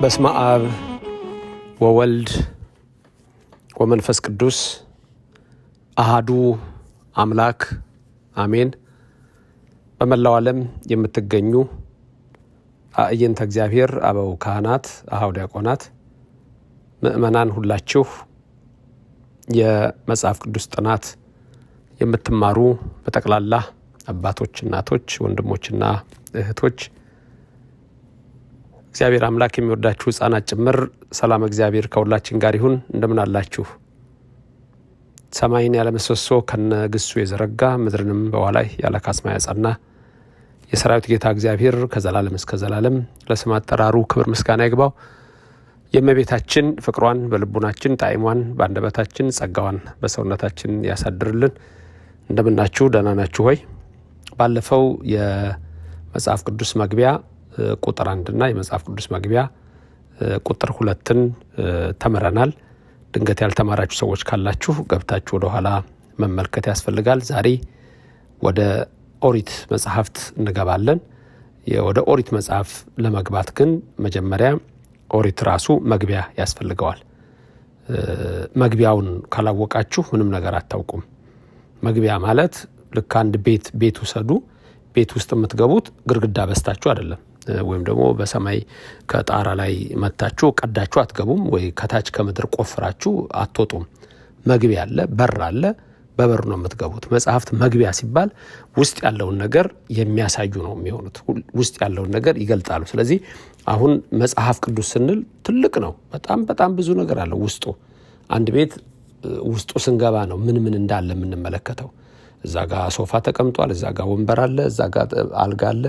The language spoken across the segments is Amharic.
በስመ አብ ወወልድ ወመንፈስ ቅዱስ አሃዱ አምላክ አሜን። በመላው ዓለም የምትገኙ አእይንተ እግዚአብሔር አበው ካህናት፣ አኀው ዲያቆናት፣ ምእመናን ሁላችሁ የመጽሐፍ ቅዱስ ጥናት የምትማሩ በጠቅላላ አባቶች፣ እናቶች፣ ወንድሞችና እህቶች እግዚአብሔር አምላክ የሚወዳችሁ ሕፃናት ጭምር ሰላም እግዚአብሔር ከሁላችን ጋር ይሁን። እንደምን አላችሁ? ሰማይን ያለ ምሰሶ ከነግሱ የዘረጋ ምድርንም በውኃ ላይ ያለ ካስማ ያጸና የሰራዊት ጌታ እግዚአብሔር ከዘላለም እስከ ዘላለም ለስም አጠራሩ ክብር ምስጋና ይግባው። የእመቤታችን ፍቅሯን በልቡናችን፣ ጣዕሟን በአንደበታችን፣ ጸጋዋን በሰውነታችን ያሳድርልን። እንደምናችሁ? ደህና ናችሁ ሆይ? ባለፈው የመጽሐፍ ቅዱስ መግቢያ ቁጥር 1 እና የመጽሐፍ ቅዱስ መግቢያ ቁጥር 2ን ተምረናል። ድንገት ያልተማራችሁ ሰዎች ካላችሁ ገብታችሁ ወደ ኋላ መመልከት ያስፈልጋል። ዛሬ ወደ ኦሪት መጽሐፍት እንገባለን። ወደ ኦሪት መጽሐፍ ለመግባት ግን መጀመሪያ ኦሪት ራሱ መግቢያ ያስፈልገዋል። መግቢያውን ካላወቃችሁ ምንም ነገር አታውቁም። መግቢያ ማለት ልክ አንድ ቤት ውሰዱ። ቤት ውስጥ የምትገቡት ግድግዳ በስታችሁ አይደለም፣ ወይም ደግሞ በሰማይ ከጣራ ላይ መታችሁ ቀዳችሁ አትገቡም፣ ወይ ከታች ከምድር ቆፍራችሁ አትወጡም። መግቢያ አለ፣ በር አለ፣ በበሩ ነው የምትገቡት። መጽሐፍት መግቢያ ሲባል ውስጥ ያለውን ነገር የሚያሳዩ ነው የሚሆኑት፣ ውስጥ ያለውን ነገር ይገልጣሉ። ስለዚህ አሁን መጽሐፍ ቅዱስ ስንል ትልቅ ነው፣ በጣም ብዙ ነገር አለው ውስጡ። አንድ ቤት ውስጡ ስንገባ ነው ምን እንዳለ የምንመለከተው። እዛ ጋር ሶፋ ተቀምጧል፣ እዛ ጋር ወንበር አለ፣ እዛ ጋር አልጋ አለ፣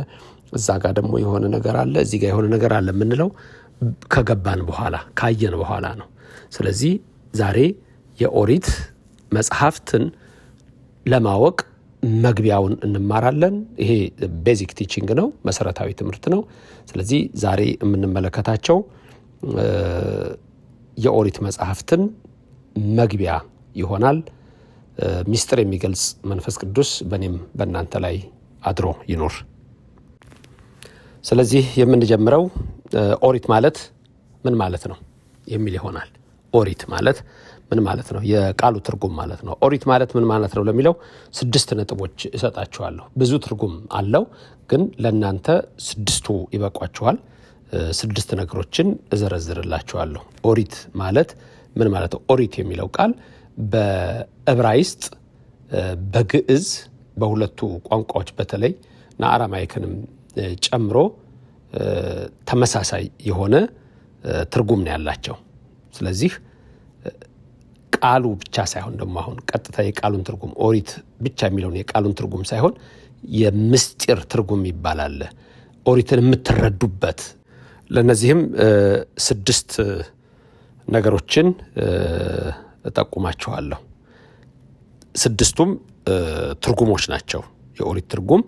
እዛ ጋር ደግሞ የሆነ ነገር አለ፣ እዚህ ጋር የሆነ ነገር አለ የምንለው ከገባን በኋላ ካየን በኋላ ነው። ስለዚህ ዛሬ የኦሪት መጽሐፍትን ለማወቅ መግቢያውን እንማራለን። ይሄ ቤዚክ ቲቺንግ ነው፣ መሰረታዊ ትምህርት ነው። ስለዚህ ዛሬ የምንመለከታቸው የኦሪት መጽሐፍትን መግቢያ ይሆናል። ሚስጥር የሚገልጽ መንፈስ ቅዱስ በእኔም በእናንተ ላይ አድሮ ይኖር። ስለዚህ የምንጀምረው ኦሪት ማለት ምን ማለት ነው የሚል ይሆናል። ኦሪት ማለት ምን ማለት ነው? የቃሉ ትርጉም ማለት ነው። ኦሪት ማለት ምን ማለት ነው ለሚለው 6 ነጥቦች እሰጣችኋለሁ። ብዙ ትርጉም አለው፣ ግን ለእናንተ 6ቱ ይበቋችኋል። 6 ነገሮችን እዘረዝርላችኋለሁ። ኦሪት ማለት ምን ማለት ነው? ኦሪት የሚለው ቃል በዕብራይስጥ፣ በግዕዝ፣ በሁለቱ ቋንቋዎች በተለይ እና አራማይክንም ጨምሮ ተመሳሳይ የሆነ ትርጉም ነው ያላቸው። ስለዚህ ቃሉ ብቻ ሳይሆን ደግሞ አሁን ቀጥታ የቃሉን ትርጉም ኦሪት ብቻ የሚለውን የቃሉን ትርጉም ሳይሆን የምስጢር ትርጉም ይባላል። ኦሪትን የምትረዱበት። ለእነዚህም 6 ነገሮችን እጠቁማችኋለሁ። 6ቱም ትርጉሞች ናቸው። የኦሪት ትርጉም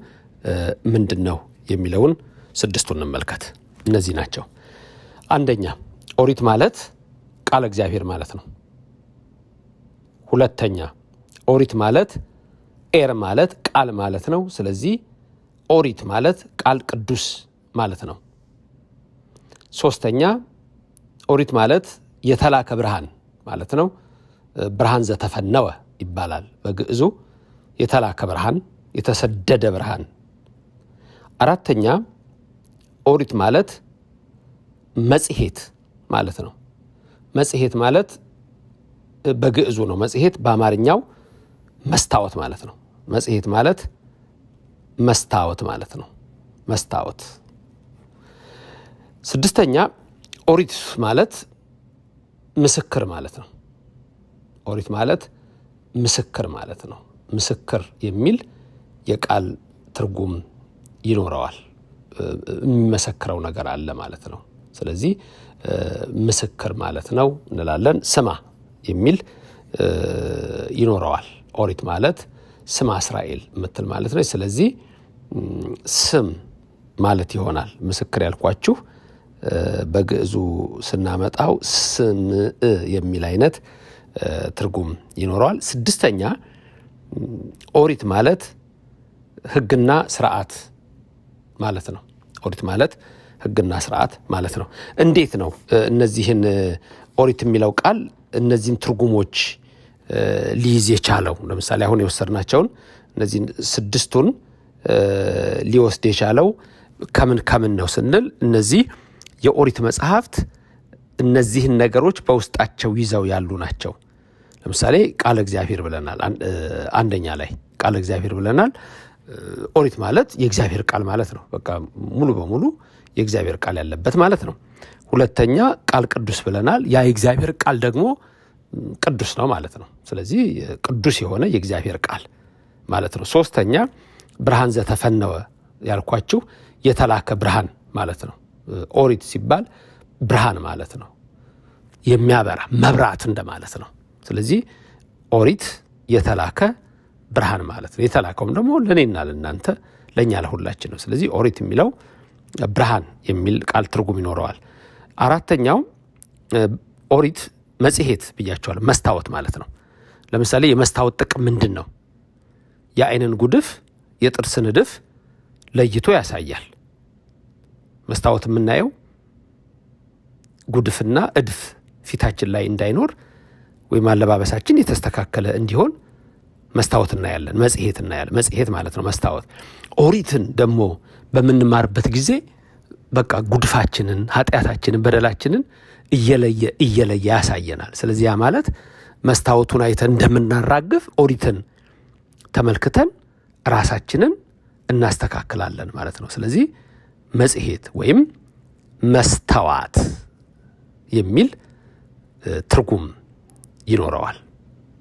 ምንድን ነው የሚለውን 6ቱን እንመልከት። እነዚህ ናቸው። አንደኛ፣ ኦሪት ማለት ቃል እግዚአብሔር ማለት ነው። ሁለተኛ፣ ኦሪት ማለት ኤር ማለት ቃል ማለት ነው። ስለዚህ ኦሪት ማለት ቃል ቅዱስ ማለት ነው። ሶስተኛ፣ ኦሪት ማለት የተላከ ብርሃን ማለት ነው። ብርሃን ዘተፈነወ ይባላል በግዕዙ። የተላከ ብርሃን፣ የተሰደደ ብርሃን። አራተኛ፣ ኦሪት ማለት መጽሔት ማለት ነው። መጽሔት ማለት በግዕዙ ነው። መጽሔት በአማርኛው መስታወት ማለት ነው። መጽሔት ማለት መስታወት ማለት ነው። መስታወት። ስድስተኛ፣ ኦሪት ማለት ምስክር ማለት ነው። ኦሪት ማለት ምስክር ማለት ነው። ምስክር የሚል የቃል ትርጉም ይኖረዋል። የሚመሰክረው ነገር አለ ማለት ነው። ስለዚህ ምስክር ማለት ነው እንላለን። ስማ የሚል ይኖረዋል። ኦሪት ማለት ስማ እስራኤል የምትል ማለት ነው። ስለዚህ ስም ማለት ይሆናል። ምስክር ያልኳችሁ በግዕዙ ስናመጣው ስምዕ የሚል አይነት ትርጉም ይኖረዋል። ስድስተኛ ኦሪት ማለት ሕግና ስርዓት ማለት ነው። ኦሪት ማለት ሕግና ስርዓት ማለት ነው። እንዴት ነው እነዚህን ኦሪት የሚለው ቃል እነዚህን ትርጉሞች ሊይዝ የቻለው? ለምሳሌ አሁን የወሰድናቸውን እነዚህን ስድስቱን ሊወስድ የቻለው ከምን ነው ስንል እነዚህ የኦሪት መጽሐፍት እነዚህን ነገሮች በውስጣቸው ይዘው ያሉ ናቸው። ለምሳሌ ቃለ እግዚአብሔር ብለናል። አንደኛ ላይ ቃለ እግዚአብሔር ብለናል። ኦሪት ማለት የእግዚአብሔር ቃል ማለት ነው። በቃ ሙሉ በሙሉ የእግዚአብሔር ቃል ያለበት ማለት ነው። ሁለተኛ ቃል ቅዱስ ብለናል። ያ የእግዚአብሔር ቃል ደግሞ ቅዱስ ነው ማለት ነው። ስለዚህ ቅዱስ የሆነ የእግዚአብሔር ቃል ማለት ነው። ሶስተኛ ብርሃን ዘተፈነወ ያልኳችሁ የተላከ ብርሃን ማለት ነው። ኦሪት ሲባል ብርሃን ማለት ነው። የሚያበራ መብራት እንደማለት ነው። ስለዚህ ኦሪት የተላከ ብርሃን ማለት ነው። የተላከውም ደግሞ ለእኔና ለእናንተ ለእኛ ለሁላችን ነው። ስለዚህ ኦሪት የሚለው ብርሃን የሚል ቃል ትርጉም ይኖረዋል። አራተኛው ኦሪት መጽሔት ብያቸዋለሁ። መስታወት ማለት ነው። ለምሳሌ የመስታወት ጥቅም ምንድን ነው? የአይንን ጉድፍ የጥርስን እድፍ ለይቶ ያሳያል። መስታወት የምናየው ጉድፍና እድፍ ፊታችን ላይ እንዳይኖር ወይም አለባበሳችን የተስተካከለ እንዲሆን መስታወት እናያለን፣ መጽሔት እናያለን። መጽሔት ማለት ነው መስታወት። ኦሪትን ደግሞ በምንማርበት ጊዜ በቃ ጉድፋችንን፣ ኃጢአታችንን፣ በደላችንን እየለየ ያሳየናል። ስለዚህ ያ ማለት መስታወቱን አይተን እንደምናራግፍ ኦሪትን ተመልክተን ራሳችንን እናስተካክላለን ማለት ነው። ስለዚህ መጽሔት ወይም መስተዋት የሚል ትርጉም ይኖረዋል።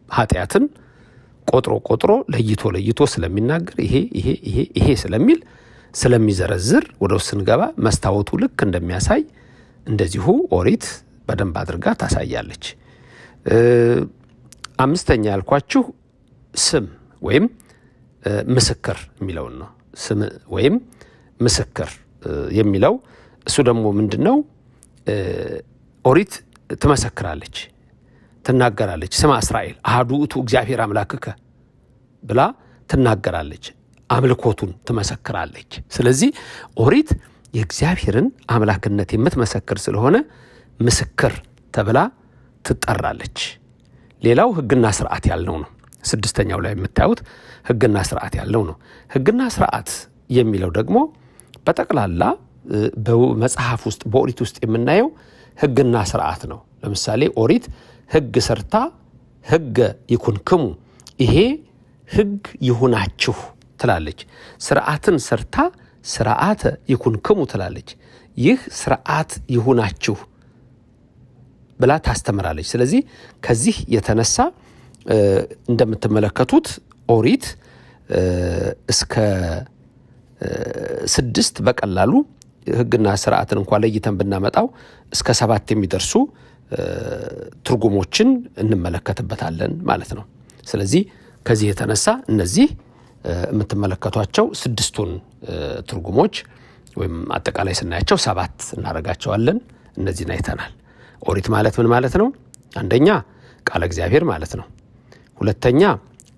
ኃጢአትን ቆጥሮ ለይቶ ስለሚናገር ይሄ ስለሚል ስለሚዘረዝር ወደ ውስጥ ስንገባ መስታወቱ ልክ እንደሚያሳይ እንደዚሁ ኦሪት በደንብ አድርጋ ታሳያለች። አምስተኛ ያልኳችሁ ስም ወይም ምስክር የሚለውን ነው። ስም ወይም ምስክር የሚለው እሱ ደግሞ ምንድነው? ኦሪት ትመሰክራለች፣ ትናገራለች። ስማ እስራኤል አሐዱ ውእቱ እግዚአብሔር አምላክከ ብላ ትናገራለች፣ አምልኮቱን ትመሰክራለች። ስለዚህ ኦሪት የእግዚአብሔርን አምላክነት የምትመሰክር ስለሆነ ምስክር ተብላ ትጠራለች። ሌላው ሕግና ስርዓት ያልነው ነው። ስድስተኛው ላይ የምታዩት ሕግና ስርዓት ያለው ነው። ሕግና ስርዓት የሚለው ደግሞ በጠቅላላ በመጽሐፍ ውስጥ በኦሪት ውስጥ የምናየው ሕግና ስርዓት ነው። ለምሳሌ ኦሪት ሕግ ሰርታ ሕገ ይኩንክሙ፣ ይሄ ሕግ ይሁናችሁ ትላለች። ስርዓትን ሰርታ ስርዓተ ይኩንክሙ ትላለች። ይህ ስርዓት ይሁናችሁ ብላ ታስተምራለች። ስለዚህ ከዚህ የተነሳ እንደምትመለከቱት ኦሪት እስከ 6 በቀላሉ ሕግና ስርዓትን እንኳን ለይተን ብናመጣው እስከ 7 የሚደርሱ ትርጉሞችን እንመለከትበታለን ማለት ነው። ስለዚህ ከዚህ የተነሳ እነዚህ የምትመለከቷቸው 6ቱን ትርጉሞች ወይም አጠቃላይ ስናያቸው 7 እናደርጋቸዋለን። እነዚህን አይተናል። ኦሪት ማለት ምን ማለት ነው? አንደኛ ቃለ እግዚአብሔር ማለት ነው። ሁለተኛ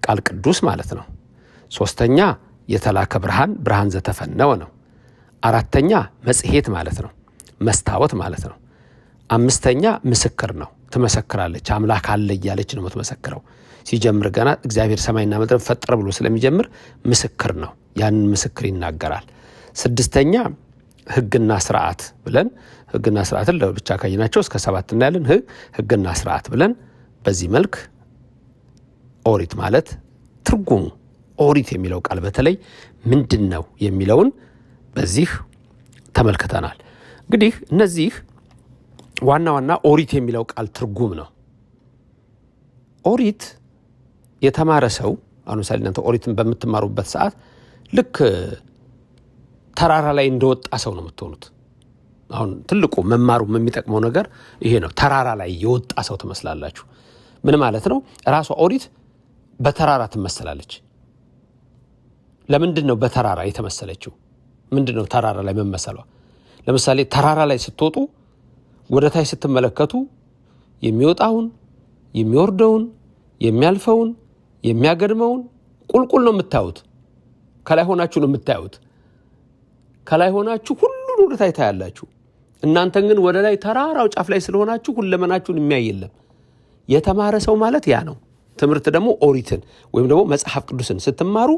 ቃል ቅዱስ ማለት ነው። ሶስተኛ የተላከ ብርሃን ዘተፈነወ ነው። አራተኛ መጽሔት ማለት ነው፣ መስታወት ማለት ነው። አምስተኛ ምስክር ነው፣ ትመሰክራለች። አምላክ አለ እያለች ነው የምትመሰክረው። ሲጀምር ገና እግዚአብሔር ሰማይና ምድርን ፈጠረ ብሎ ስለሚጀምር ምስክር ነው፣ ያንን ምስክር ይናገራል። ስድስተኛ ሕግና ስርዓት ብለን ሕግና ስርዓትን ለብቻ ካየናቸው እስከ 7 እናያለን። ሕግና ስርዓት ብለን በዚህ መልክ ኦሪት ማለት ትርጉሙ ኦሪት የሚለው ቃል በተለይ ምንድን ነው የሚለውን በዚህ ተመልክተናል። እንግዲህ እነዚህ ዋና ዋና ኦሪት የሚለው ቃል ትርጉም ነው። ኦሪት የተማረ ሰው አሁን ምሳሌ እናንተ ኦሪትን በምትማሩበት ሰዓት ልክ ተራራ ላይ እንደወጣ ሰው ነው የምትሆኑት። አሁን ትልቁ መማሩ የሚጠቅመው ነገር ይሄ ነው። ተራራ ላይ የወጣ ሰው ትመስላላችሁ። ምን ማለት ነው? ራሷ ኦሪት በተራራ ትመሰላለች። ለምንድን ነው በተራራ የተመሰለችው? ምንድን ነው ተራራ ላይ መመሰሏ? ለምሳሌ ተራራ ላይ ስትወጡ ወደ ታች ስትመለከቱ የሚወጣውን፣ የሚወርደውን፣ የሚያልፈውን፣ የሚያገድመውን ቁልቁል ነው የምታዩት። ከላይ ሆናችሁ ነው የምታዩት። ከላይ ሆናችሁ ሁሉን ወደ ታች ታያላችሁ። እናንተን ግን ወደ ላይ ተራራው ጫፍ ላይ ስለሆናችሁ ሁለመናችሁን የሚያይ የለም። የተማረ ሰው ማለት ያ ነው። ትምህርት ደግሞ ኦሪትን ወይም ደግሞ መጽሐፍ ቅዱስን ስትማሩ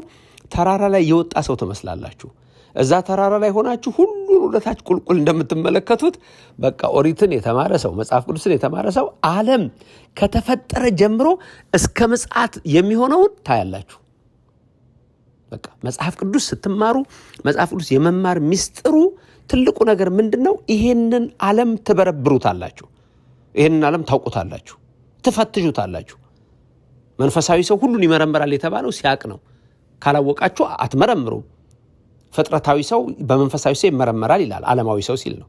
ተራራ ላይ የወጣ ሰው ትመስላላችሁ። እዛ ተራራ ላይ ሆናችሁ ሁሉን ወደ ታች ቁልቁል እንደምትመለከቱት በቃ ኦሪትን የተማረ ሰው መጽሐፍ ቅዱስን የተማረ ሰው ዓለም ከተፈጠረ ጀምሮ እስከ ምጽአት የሚሆነውን ታያላችሁ። በቃ መጽሐፍ ቅዱስ ስትማሩ መጽሐፍ ቅዱስ የመማር ሚስጥሩ ትልቁ ነገር ምንድነው? ይሄንን ዓለም ትበረብሩታላችሁ። ይሄንን ዓለም ታውቁታላችሁ፣ ትፈትሹታላችሁ። መንፈሳዊ ሰው ሁሉን ይመረምራል የተባለው ሲያቅ ነው። ካላወቃችሁ አትመረምሩም። ፍጥረታዊ ሰው በመንፈሳዊ ሰው ይመረመራል ይላል፣ ዓለማዊ ሰው ሲል ነው።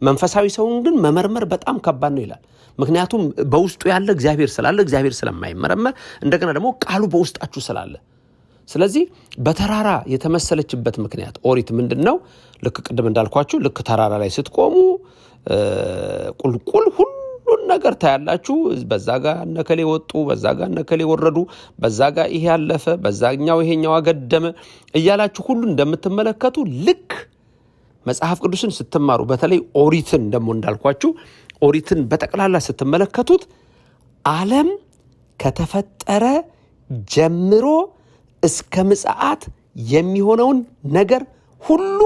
መንፈሳዊ ሰውን ግን መመርመር በጣም ከባድ ነው ይላል። ምክንያቱም በውስጡ ያለ እግዚአብሔር ስላለ፣ እግዚአብሔር ስለማይመረመር፣ እንደገና ደግሞ ቃሉ በውስጣችሁ ስላለ። ስለዚህ በተራራ የተመሰለችበት ምክንያት ኦሪት ምንድነው? ልክ ቅድም እንዳልኳችሁ ልክ ተራራ ላይ ስትቆሙ ቁልቁል ሁሉን ነገር ታያላችሁ። በዛ ጋር እነከሌ ወጡ፣ በዛ ጋር እነከሌ ወረዱ፣ በዛ ጋር ይሄ ያለፈ፣ በዛኛው ይሄኛው አገደመ እያላችሁ ሁሉ እንደምትመለከቱ ልክ መጽሐፍ ቅዱስን ስትማሩ በተለይ ኦሪትን ደግሞ እንዳልኳችሁ ኦሪትን በጠቅላላ ስትመለከቱት ዓለም ከተፈጠረ ጀምሮ እስከ ምጽአት የሚሆነውን ነገር ሁሉ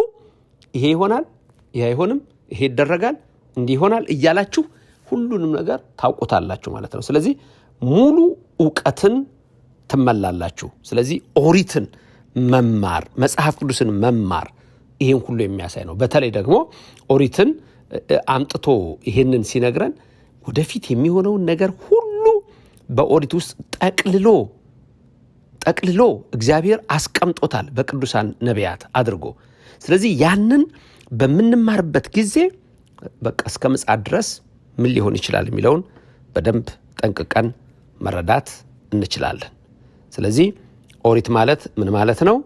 ይሄ ይሆናል፣ ይሄ አይሆንም፣ ይሄ ይደረጋል፣ እንዲህ ይሆናል እያላችሁ ሁሉንም ነገር ታውቁታላችሁ ማለት ነው። ስለዚህ ሙሉ ዕውቀትን ትመላላችሁ። ስለዚህ ኦሪትን መማር መጽሐፍ ቅዱስን መማር ይሄን ሁሉ የሚያሳይ ነው። በተለይ ደግሞ ኦሪትን አምጥቶ ይሄንን ሲነግረን ወደፊት የሚሆነውን ነገር ሁሉ በኦሪት ውስጥ ጠቅልሎ እግዚአብሔር አስቀምጦታል በቅዱሳን ነቢያት አድርጎ። ስለዚህ ያንን በምንማርበት ጊዜ በቃ እስከ ምጽአት ድረስ ምን ሊሆን ይችላል የሚለውን በደንብ ጠንቅቀን መረዳት እንችላለን። ስለዚህ ኦሪት ማለት ምን ማለት ነው?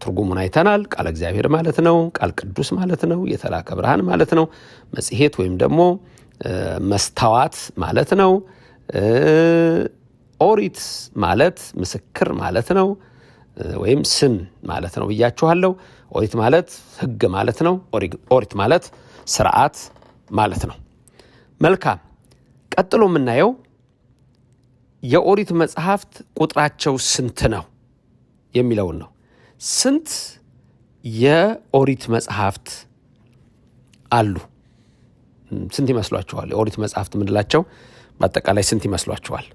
ትርጉሙን አይተናል። ቃል እግዚአብሔር ማለት ነው። ቃል ቅዱስ ማለት ነው። የተላከ ብርሃን ማለት ነው። መጽሔት ወይም ደግሞ መስታወት ማለት ነው። ኦሪት ማለት ምስክር ማለት ነው፣ ወይም ስም ማለት ነው ብያችኋለሁ። ኦሪት ማለት ሕግ ማለት ነው። ኦሪት ማለት ስርዓት ማለት ነው። መልካም። ቀጥሎ የምናየው የኦሪት መጽሐፍት ቁጥራቸው ስንት ነው የሚለውን ነው። ስንት የኦሪት መጽሐፍት አሉ? ስንት ይመስሏችኋል? የኦሪት መጽሐፍት ምንላቸው በአጠቃላይ ስንት ይመስሏችኋል?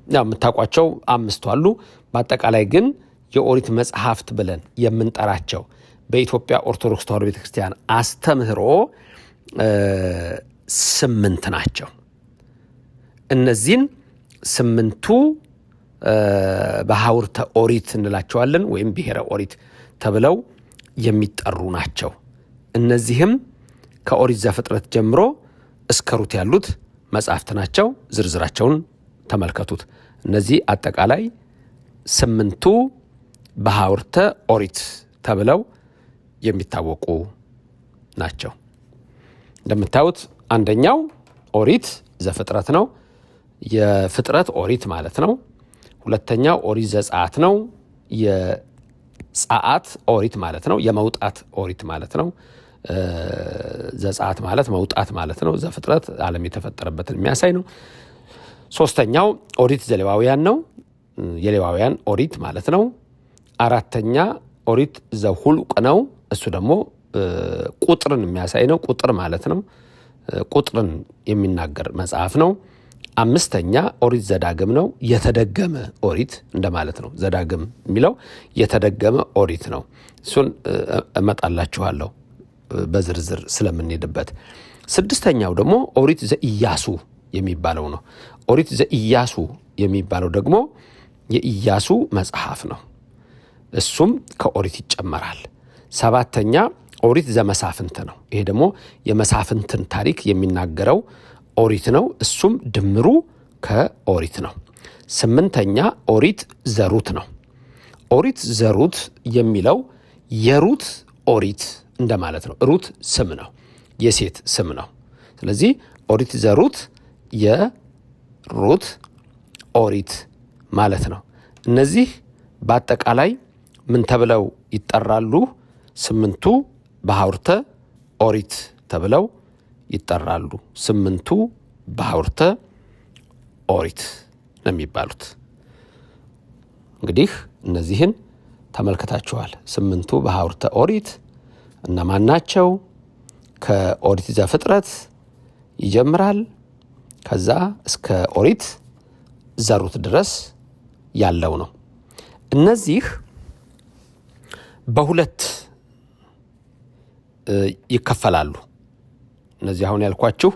ያው የምታውቋቸው 5 አሉ። በአጠቃላይ ግን የኦሪት መጽሐፍት ብለን የምንጠራቸው በኢትዮጵያ ኦርቶዶክስ ተዋሕዶ ቤተክርስቲያን አስተምህሮ 8 ናቸው። እነዚህን 8ቱ በሐውርተ ኦሪት እንላቸዋለን ወይም ብሔረ ኦሪት ተብለው የሚጠሩ ናቸው። እነዚህም ከኦሪት ዘፍጥረት ጀምሮ እስከ ሩት ያሉት መጽሐፍት ናቸው። ዝርዝራቸውን ተመልከቱት። እነዚህ አጠቃላይ 8ቱ በሐውርተ ኦሪት ተብለው የሚታወቁ ናቸው። እንደምታዩት አንደኛው ኦሪት ዘፍጥረት ነው። የፍጥረት ኦሪት ማለት ነው። ሁለተኛው ኦሪት ዘጸአት ነው። የጸአት ኦሪት ማለት ነው። የመውጣት ኦሪት ማለት ነው። ዘጸአት ማለት መውጣት ማለት ነው። ዘፍጥረት ዓለም የተፈጠረበትን የሚያሳይ ነው። ሶስተኛው ኦሪት ዘሌዋውያን ነው። የሌዋውያን ኦሪት ማለት ነው። አራተኛ ኦሪት ዘሁልቅ ነው። እሱ ደግሞ ቁጥርን የሚያሳይ ነው። ቁጥር ማለት ነው። ቁጥርን የሚናገር መጽሐፍ ነው። አምስተኛ ኦሪት ዘዳግም ነው። የተደገመ ኦሪት እንደማለት ነው። ዘዳግም የሚለው የተደገመ ኦሪት ነው። እሱን እመጣላችኋለሁ በዝርዝር ስለምንሄድበት። ስድስተኛው ደግሞ ኦሪት ዘኢያሱ የሚባለው ነው። ኦሪት ዘኢያሱ የሚባለው ደግሞ የኢያሱ መጽሐፍ ነው። እሱም ከኦሪት ይጨመራል። ሰባተኛ ኦሪት ዘመሳፍንት ነው። ይሄ ደግሞ የመሳፍንትን ታሪክ የሚናገረው ኦሪት ነው። እሱም ድምሩ ከኦሪት ነው። ስምንተኛ ኦሪት ዘሩት ነው። ኦሪት ዘሩት የሚለው የሩት ኦሪት እንደማለት ነው። ሩት ስም ነው፣ የሴት ስም ነው። ስለዚህ ኦሪት ዘሩት የሩት ኦሪት ማለት ነው። እነዚህ በአጠቃላይ ምን ተብለው ይጠራሉ? 8ቱ በሐውርተ ኦሪት ተብለው ይጠራሉ። 8ቱ በሐውርተ ኦሪት ነው የሚባሉት። እንግዲህ እነዚህን ተመልክታችኋል። 8ቱ በሐውርተ ኦሪት እነማን ናቸው? ከኦሪት ዘፍጥረት ይጀምራል። ከዛ እስከ ኦሪት ዘሩት ድረስ ያለው ነው። እነዚህ በሁለት ይከፈላሉ። እነዚህ አሁን ያልኳችሁ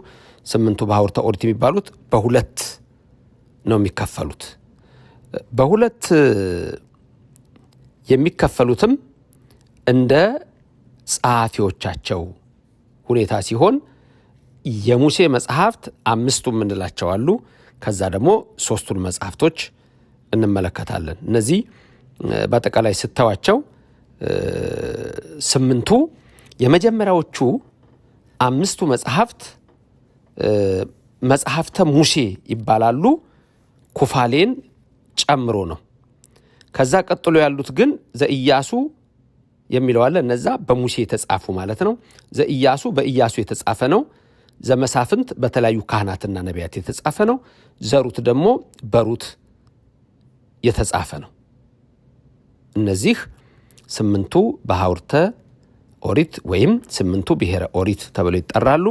8ቱ በሐውርተ ኦሪት የሚባሉት በሁለት ነው የሚከፈሉት። በሁለት የሚከፈሉትም እንደ ጸሐፊዎቻቸው ሁኔታ ሲሆን የሙሴ መጽሐፍት 5ቱ የምንላቸው አሉ። ከዛ ደግሞ 3ቱን መጽሐፍቶች እንመለከታለን። እነዚህ በአጠቃላይ ስታዋቸው 8ቱ የመጀመሪያዎቹ 5ቱ መጽሐፍት መጽሐፍተ ሙሴ ይባላሉ። ኩፋሌን ጨምሮ ነው። ከዛ ቀጥሎ ያሉት ግን ዘኢያሱ የሚለው አለ። እነዛ በሙሴ የተጻፉ ማለት ነው። ዘኢያሱ በኢያሱ የተጻፈ ነው። ዘመሳፍንት በተለያዩ ካህናትና ነቢያት የተጻፈ ነው። ዘሩት ደግሞ በሩት የተጻፈ ነው። እነዚህ 8ቱ በሐውርተ ኦሪት ወይም 8ቱ ብሔረ ኦሪት ተብለው ይጠራሉ።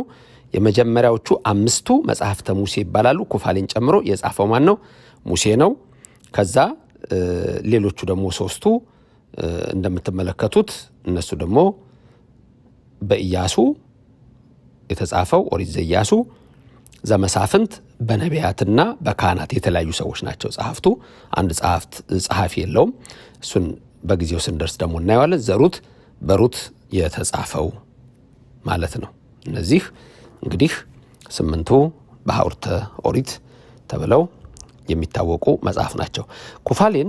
የመጀመሪያዎቹ 5ቱ መጽሐፍተ ሙሴ ይባላሉ። ኩፋሌን ጨምሮ የጻፈው ማን ነው? ሙሴ ነው። ከዛ ሌሎቹ ደግሞ 3ቱ እንደምትመለከቱት እነሱ ደግሞ በኢያሱ የተጻፈው ኦሪት ዘኢያሱ፣ ዘመሳፍንት በነቢያትና በካህናት የተለያዩ ሰዎች ናቸው ጸሐፍቱ። አንድ ጸሐፊ የለውም። እሱን በጊዜው ስንደርስ ደግሞ እናየዋለን። ዘሩት በሩት የተጻፈው ማለት ነው። እነዚህ እንግዲህ 8ቱ በሐውርተ ኦሪት ተብለው የሚታወቁ መጽሐፍ ናቸው። ኩፋሌን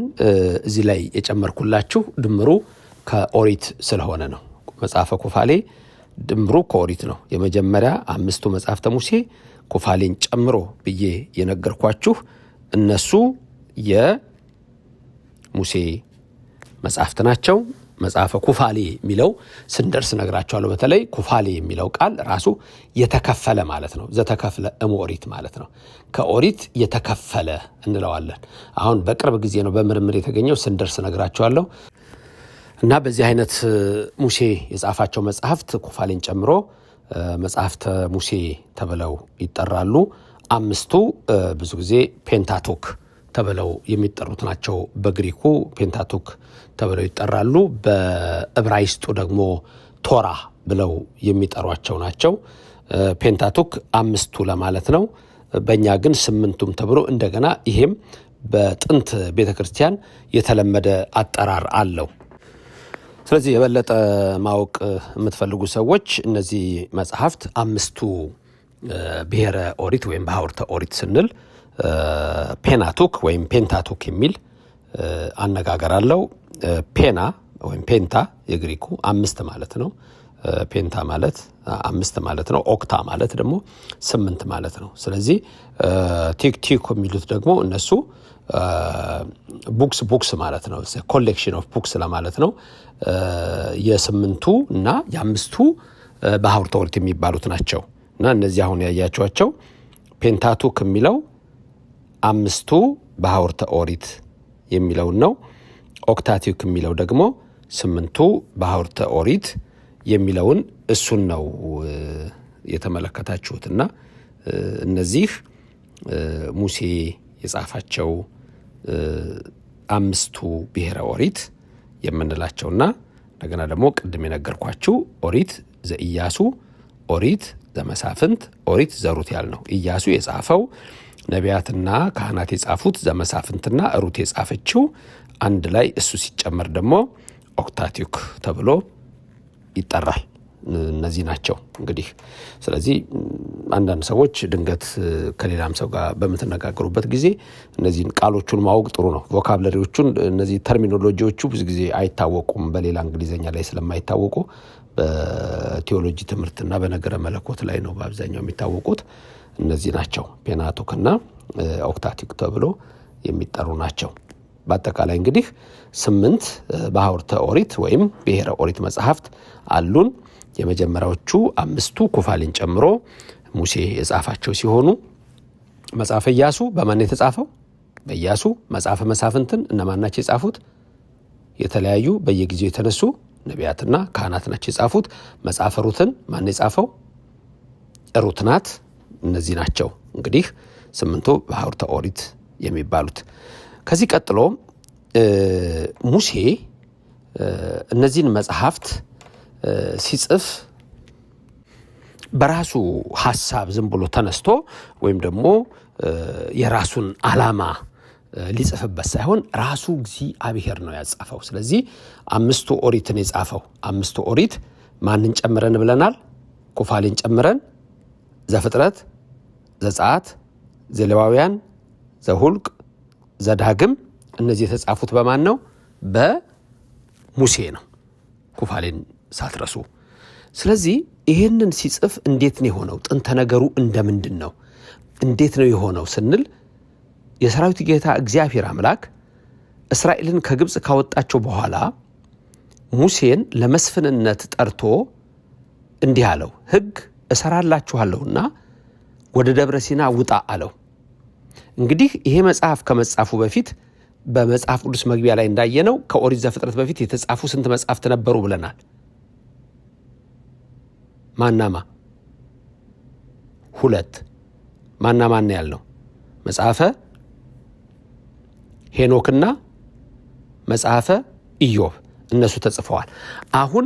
እዚህ ላይ የጨመርኩላችሁ ድምሩ ከኦሪት ስለሆነ ነው። መጽሐፈ ኩፋሌ ድምሩ ከኦሪት ነው። የመጀመሪያ 5ቱ መጽሐፍተ ሙሴ ኩፋሌን ጨምሮ ብዬ የነገርኳችሁ እነሱ የሙሴ መጽሐፍት ናቸው። መጽሐፈ ኩፋሌ የሚለው ስንደርስ ነግራቸዋለሁ። በተለይ ኩፋሌ የሚለው ቃል ራሱ የተከፈለ ማለት ነው። ዘተከፍለ እምኦሪት ማለት ነው። ከኦሪት የተከፈለ እንለዋለን። አሁን በቅርብ ጊዜ ነው በምርምር የተገኘው። ስንደርስ ነግራቸዋለሁ። እና በዚህ አይነት ሙሴ የጻፋቸው መጽሐፍት ኩፋሌን ጨምሮ መጽሐፍተ ሙሴ ተብለው ይጠራሉ። 5ቱ ብዙ ጊዜ ፔንታቶክ ተብለው የሚጠሩት ናቸው። በግሪኩ ፔንታቶክ ተብለው ይጠራሉ። በዕብራይስጡ ደግሞ ቶራ ብለው የሚጠሯቸው ናቸው። ፔንታቶክ 5ቱ ለማለት ነው። በእኛ ግን 8ቱም ተብሎ እንደገና ይሄም በጥንት ቤተክርስቲያን የተለመደ አጠራር አለው። ስለዚህ የበለጠ ማወቅ የምትፈልጉ ሰዎች እነዚህ መጽሐፍት 5ቱ ብሔረ ኦሪት ወይም በሐውርተ ኦሪት ስንል ፔናቱክ ወይም ፔንታቱክ የሚል አነጋገር አለው። ፔና ወይም ፔንታ የግሪኩ 5 ማለት ነው። ፔንታ ማለት 5 ማለት ነው። ኦክታ ማለት ደግሞ 8 ማለት ነው። ስለዚህ ቲክ የሚሉት ደግሞ እነሱ ቡክስ ማለት ነው። ኮሌክሽን ኦፍ ቡክስ ለማለት ነው። የ8ቱ እና የ5ቱ በሐውርተ ኦሪት የሚባሉት ናቸው። እና እነዚህ አሁን ያያቸዋቸው ፔንታቱክ የሚለው 5ቱ በሐውርተ ኦሪት የሚለውን ነው። ኦክታቲክ የሚለው ደግሞ 8ቱ በሐውርተ ኦሪት የሚለውን እሱን ነው የተመለከታችሁትና እነዚህ ሙሴ የጻፋቸው 5ቱ ብሔረ ኦሪት የምንላቸውና እንደገና ደግሞ ቅድም የነገርኳችሁ ኦሪት ዘኢያሱ፣ ኦሪት ዘመሳፍንት፣ ኦሪት ዘሩት ያልነው ኢያሱ የጻፈው ነቢያትና ካህናት የጻፉት ዘመሳፍንትና ሩት የጻፈችው አንድ ላይ እሱ ሲጨመር ደግሞ ኦክታቲክ ተብሎ ይጠራል። እነዚህ ናቸው እንግዲህ። ስለዚህ አንዳንድ ሰዎች ድንገት ከሌላም ሰው ጋር በምትነጋገሩበት ጊዜ እነዚህን ቃሎቹን ማወቅ ጥሩ ነው። ቮካብለሪዎቹን እነዚህ ተርሚኖሎጂዎቹ ብዙ ጊዜ አይታወቁም፣ በሌላ እንግሊዘኛ ላይ ስለማይታወቁ በቴዎሎጂ ትምህርትና በነገረ መለኮት ላይ ነው በአብዛኛው የሚታወቁት። እነዚህ ናቸው ፔናቱክና ኦክታቲክ ተብሎ የሚጠሩ ናቸው። በአጠቃላይ እንግዲህ 8 ባሕርተ ኦሪት ወይም ብሔረ ኦሪት መጽሐፍት አሉን። የመጀመሪያዎቹ 5ቱ ኩፋሌን ጨምሮ ሙሴ የጻፋቸው ሲሆኑ መጽሐፈ ኢያሱ በማን የተጻፈው? በኢያሱ። መጽሐፈ መሳፍንትን እነማን ናቸው የጻፉት? የተለያዩ በየጊዜው የተነሱ ነቢያትና ካህናት ናቸው የጻፉት። መጽሐፈ ሩትን ማን የጻፈው? ሩት ናት። እነዚህ ናቸው እንግዲህ 8ቱ ባሕርተ ኦሪት የሚባሉት። ከዚህ ቀጥሎ ሙሴ እነዚህን መጽሐፍት ሲጽፍ በራሱ ሐሳብ ዝም ብሎ ተነስቶ ወይም ደግሞ የራሱን ዓላማ ሊጽፍበት ሳይሆን ራሱ እግዚአብሔር ነው ያጻፈው። ስለዚህ 5ቱ ኦሪትን የጻፈው 5ቱ ኦሪት ማንን ጨምረን ብለናል? ኩፋሌን ጨምረን ዘፍጥረት፣ ዘጸአት፣ ዘሌዋውያን፣ ዘሁልቅ፣ ዘዳግም እነዚህ የተጻፉት በማን ነው? በሙሴ ነው። ኩፋሌን ሳትረሱ። ስለዚህ ይሄንን ሲጽፍ እንዴት ነው የሆነው? ጥንተ ነገሩ እንደምንድን ነው? እንዴት ነው የሆነው ስንል የሰራዊት ጌታ እግዚአብሔር አምላክ እስራኤልን ከግብጽ ካወጣቸው በኋላ ሙሴን ለመስፍንነት ጠርቶ እንዲህ አለው፣ ሕግ እሰራላችኋለሁና ወደ ደብረ ሲና ውጣ አለው። እንግዲህ ይሄ መጽሐፍ ከመጻፉ በፊት በመጽሐፍ ቅዱስ መግቢያ ላይ እንዳየነው ከኦሪት ዘፍጥረት በፊት የተጻፉ ስንት መጽሐፍት ነበሩ ብለናል? ማናማ? 2 ማናማን ያልነው መጽሐፈ ሄኖክና መጽሐፈ ኢዮብ እነሱ ተጽፈዋል። አሁን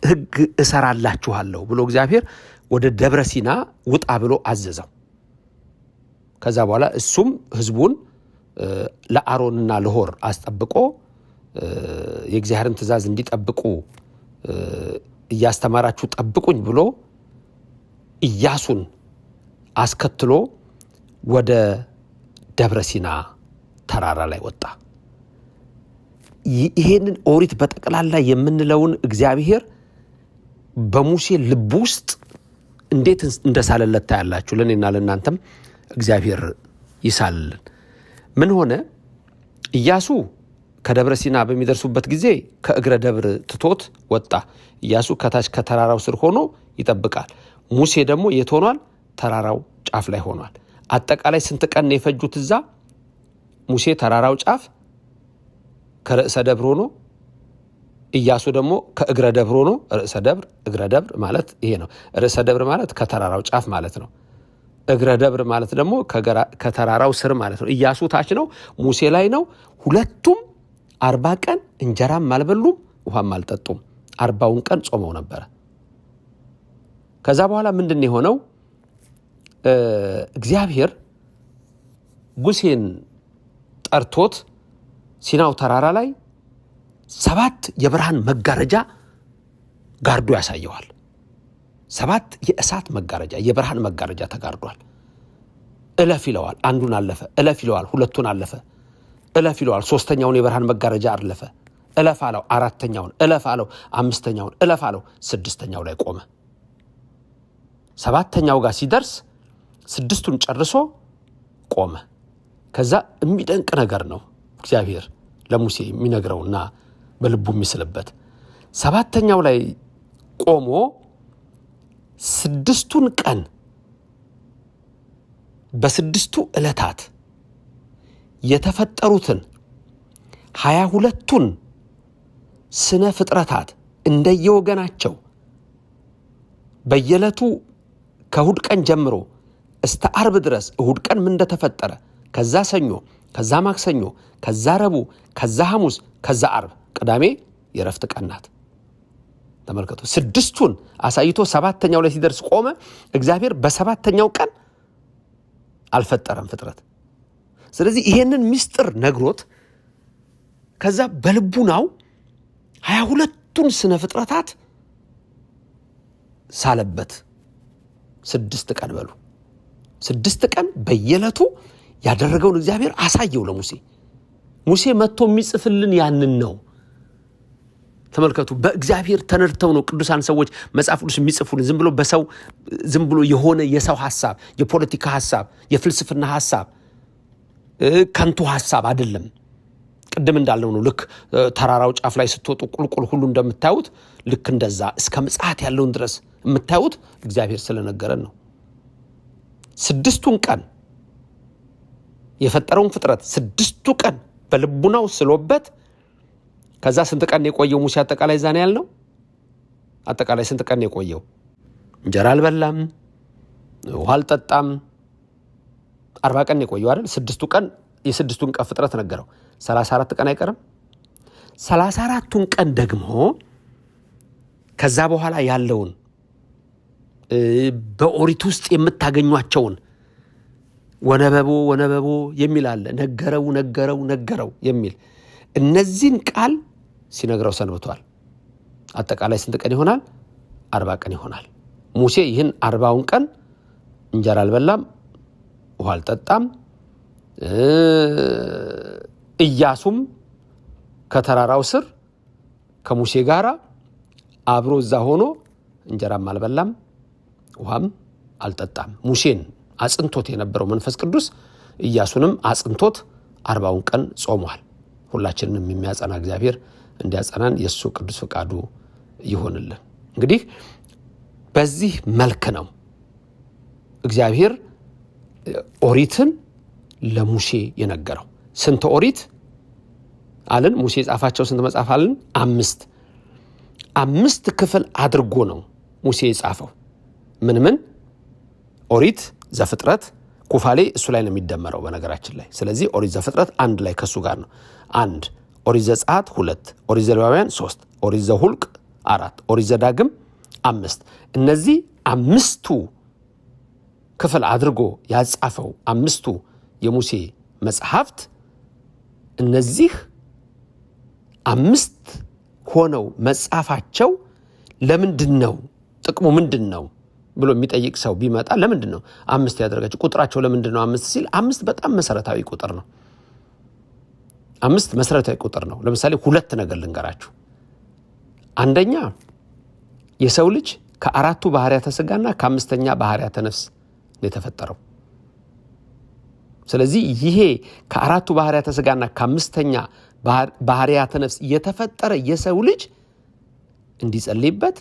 ሕግ እሰራላችኋለሁ ብሎ እግዚአብሔር ወደ ደብረ ሲና ውጣ ብሎ አዘዘው። ከዛ በኋላ እሱም ሕዝቡን ለአሮንና ለሆር አስጠብቆ የእግዚአብሔርን ትእዛዝ እንዲጠብቁ እያስተማራችሁ ጠብቁኝ ብሎ ኢያሱን አስከትሎ ወደ ደብረ ሲና ተራራ ላይ ወጣ። ይሄንን ኦሪት በጠቅላላ የምንለውን እግዚአብሔር በሙሴ ልብ ውስጥ እንዴት እንደሳለለት ታያላችሁ። ለእኔና ለእናንተም እግዚአብሔር ይሳልልን። ምን ሆነ? ኢያሱ ከደብረ ሲና በሚደርሱበት ጊዜ ከእግረ ደብር ትቶት ወጣ። ኢያሱ ከታች ከተራራው ስር ሆኖ ይጠብቃል። ሙሴ ደግሞ የት ሆኗል? ተራራው ጫፍ ላይ ሆኗል። አጠቃላይ ስንት ቀን የፈጁት እዛ? ሙሴ ተራራው ጫፍ ከርዕሰ ደብር ሆኖ፣ ኢያሱ ደግሞ ከእግረ ደብር ሆኖ። ርዕሰ ደብር እግረ ደብር ማለት ይሄ ነው። ርዕሰ ደብር ማለት ከተራራው ጫፍ ማለት ነው። እግረ ደብር ማለት ደግሞ ከተራራው ስር ማለት ነው። ኢያሱ ታች ነው፣ ሙሴ ላይ ነው። ሁለቱም 40 ቀን እንጀራም አልበሉም ውሃም አልጠጡም። 40ውን ቀን ጾመው ነበረ። ከዛ በኋላ ምንድን ነው የሆነው? እግዚአብሔር ሙሴን ጠርቶት ሲናው ተራራ ላይ 7 የብርሃን መጋረጃ ጋርዶ ያሳየዋል። 7 የእሳት መጋረጃ የብርሃን መጋረጃ ተጋርዷል። እለፍ ይለዋል፣ አንዱን አለፈ። እለፍ ይለዋል፣ ሁለቱን አለፈ። እለፍ ይለዋል፣ 3ኛውን የብርሃን መጋረጃ አለፈ። እለፍ አለው፣ 4ኛውን እለፍ አለው፣ 5ኛውን እለፍ አለው፣ 6ኛው ላይ ቆመ። 7ኛው ጋር ሲደርስ 6ቱን ጨርሶ ቆመ። ከዛ የሚደንቅ ነገር ነው እግዚአብሔር ለሙሴ የሚነግረውና በልቡ የሚስልበት። 7ኛው ላይ ቆሞ 6ቱን ቀን በ6ቱ ዕለታት የተፈጠሩትን 22ቱን ስነ ፍጥረታት እንደየወገናቸው በየዕለቱ ከእሁድ ቀን ጀምሮ እስተ ዓርብ ድረስ እሁድ ቀን ምን እንደተፈጠረ፣ ከዛ ሰኞ፣ ከዛ ማክሰኞ፣ ከዛ ረቡዕ፣ ከዛ ሐሙስ፣ ከዛ ዓርብ፣ ቅዳሜ የረፍት ቀን ናት። ተመልከቱ። 6ቱን አሳይቶ 7ኛው ላይ ሲደርስ ቆመ። እግዚአብሔር በ7ኛው ቀን አልፈጠረም ፍጥረት። ስለዚህ ይሄንን ምስጢር ነግሮት ከዛ በልቡናው 22ቱን ስነ ፍጥረታት ሳለበት። 6 ቀን በሉ 6 ቀን በየዕለቱ ያደረገውን እግዚአብሔር አሳየው ለሙሴ። ሙሴ መጥቶ የሚጽፍልን ያንን ነው። ተመልከቱ። በእግዚአብሔር ተነድተው ነው ቅዱሳን ሰዎች መጽሐፍ ቅዱስ የሚጽፉልን። ዝም ብሎ የሆነ የሰው ሐሳብ፣ የፖለቲካ ሐሳብ፣ የፍልስፍና ሐሳብ፣ ከንቱ ሐሳብ አይደለም። ቅድም እንዳልነው ነው። ልክ ተራራው ጫፍ ላይ ስትወጡ ቁልቁል ሁሉ እንደምታዩት ልክ እንደዛ እስከ ምጽአት ያለውን ድረስ የምታዩት እግዚአብሔር ስለነገረን ነው። 6ቱን ቀን የፈጠረውን ፍጥረት 6ቱ ቀን በልቡናው ስሎበት ከዛ ስንት ቀን የቆየው ሙሴ አጠቃላይ ዛኔ ያልነው አጠቃላይ ስንት ቀን የቆየው? እንጀራ አልበላም፣ ውሃ አልጠጣም፣ 40 ቀን የቆየው አይደል? 6ቱ ቀን የ6ቱን ቀን ፍጥረት ነገረው። 34 ቀን አይቀርም። 34ቱን ቀን ደግሞ ከዛ በኋላ ያለውን በኦሪት ውስጥ የምታገኟቸውን ወነበቦ የሚል አለ። ነገረው የሚል እነዚህን ቃል ሲነግረው ሰንብቷል። አጠቃላይ ስንት ቀን ይሆናል? 40 ቀን ይሆናል። ሙሴ ይህን 40ውን ቀን እንጀራ አልበላም፣ ውሃ አልጠጣም። ኢያሱም ከተራራው ስር ከሙሴ ጋር አብሮ እዛ ሆኖ እንጀራም አልበላም ውሃም አልጠጣም። ሙሴን አጽንቶት የነበረው መንፈስ ቅዱስ ኢያሱንም አጽንቶት 40ውን ቀን ጾሟል። ሁላችንንም የሚያጸና እግዚአብሔር እንዲያጸናን የሱ ቅዱስ ፈቃዱ ይሆንልን። እንግዲህ በዚህ መልክ ነው እግዚአብሔር ኦሪትን ለሙሴ የነገረው። ስንት ኦሪት አለን? ሙሴ የጻፋቸው ስንት መጽሐፍ አለን? 5 ክፍል አድርጎ ነው ሙሴ የጻፈው። ምን ኦሪት ዘፍጥረት ኩፋሌ እሱ ላይ ነው የሚደመረው በነገራችን ላይ። ስለዚህ ኦሪት ዘፍጥረት አንድ ላይ ከሱ ጋር ነው 1፣ ኦሪት ዘጸአት 2፣ ኦሪት ዘሌዋውያን 3፣ ኦሪት ዘሁልቅ 4፣ ኦሪት ዘዳግም 5። እነዚህ 5ቱ ክፍል አድርጎ ያጻፈው 5ቱ የሙሴ መጽሐፍት እነዚህ 5 ሆነው መጻፋቸው ለምንድን ነው? ጥቅሙ ምንድን ነው ብሎ የሚጠይቅ ሰው ቢመጣ ለምንድን ነው 5 ያደረጋቸው? ቁጥራቸው ለምንድን ነው 5 ሲል 5 በጣም መሰረታዊ ቁጥር ነው። 5 መሰረታዊ ቁጥር ነው። ለምሳሌ 2 ነገር ልንገራችሁ። አንደኛ የሰው ልጅ ከ4ቱ ባህሪያተ ሥጋና ከ5ኛ ባህሪያተ ነፍስ ነው የተፈጠረው። ስለዚህ ይሄ ከ4ቱ ባህሪያተ ሥጋና ከ5ኛ ባህሪያተ ነፍስ የተፈጠረ የሰው ልጅ እንዲጸልይበት፣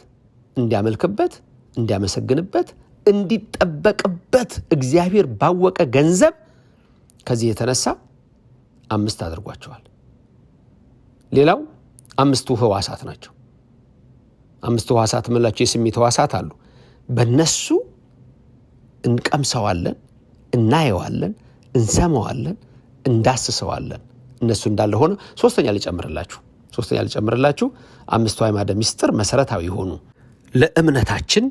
እንዲያመልክበት፣ እንዲያመሰግንበት፣ እንዲጠበቅበት እግዚአብሔር ባወቀ ገንዘብ ከዚህ የተነሳ 5 አድርጓቸዋል። ሌላው 5ቱ ህዋሳት ናቸው። 5ቱ ህዋሳት የምንላቸው የስሜት ህዋሳት አሉ። በእነሱ እንቀምሰዋለን፣ እናየዋለን፣ እንሰማዋለን፣ እንዳስሰዋለን። እነሱ እንዳለ ሆነ ሶስተኛ ልጨምርላችሁ 5ቱ አዕማደ ምስጢር መሰረታዊ የሆኑ ለእምነታችን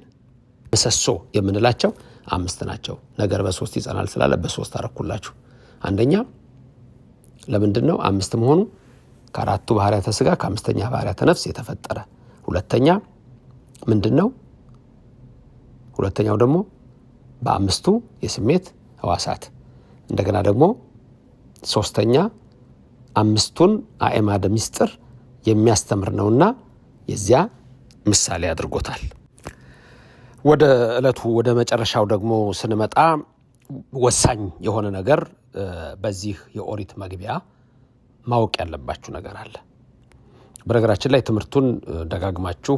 ምሰሶ የምንላቸው 5 ናቸው። ነገር በ3 ይጸናል ስላለ በ3 አረኩላችሁ። አንደኛ ለምንድን ነው 5 መሆኑ? ከ4ቱ ባህሪያተ ሥጋ ከ5ኛ ባህሪያተ ነፍስ የተፈጠረ። ሁለተኛ ምንድን ነው? ሁለተኛው ደግሞ በ5ቱ የስሜት ህዋሳት። እንደገና ደግሞ ሶስተኛ 5ቱን አዕማደ ምስጢር የሚያስተምር ነውና የዚያ ምሳሌ አድርጎታል። ወደ ዕለቱ ወደ መጨረሻው ደግሞ ስንመጣ ወሳኝ የሆነ ነገር በዚህ የኦሪት መግቢያ ማወቅ ያለባችሁ ነገር አለ። በነገራችን ላይ ትምህርቱን ደጋግማችሁ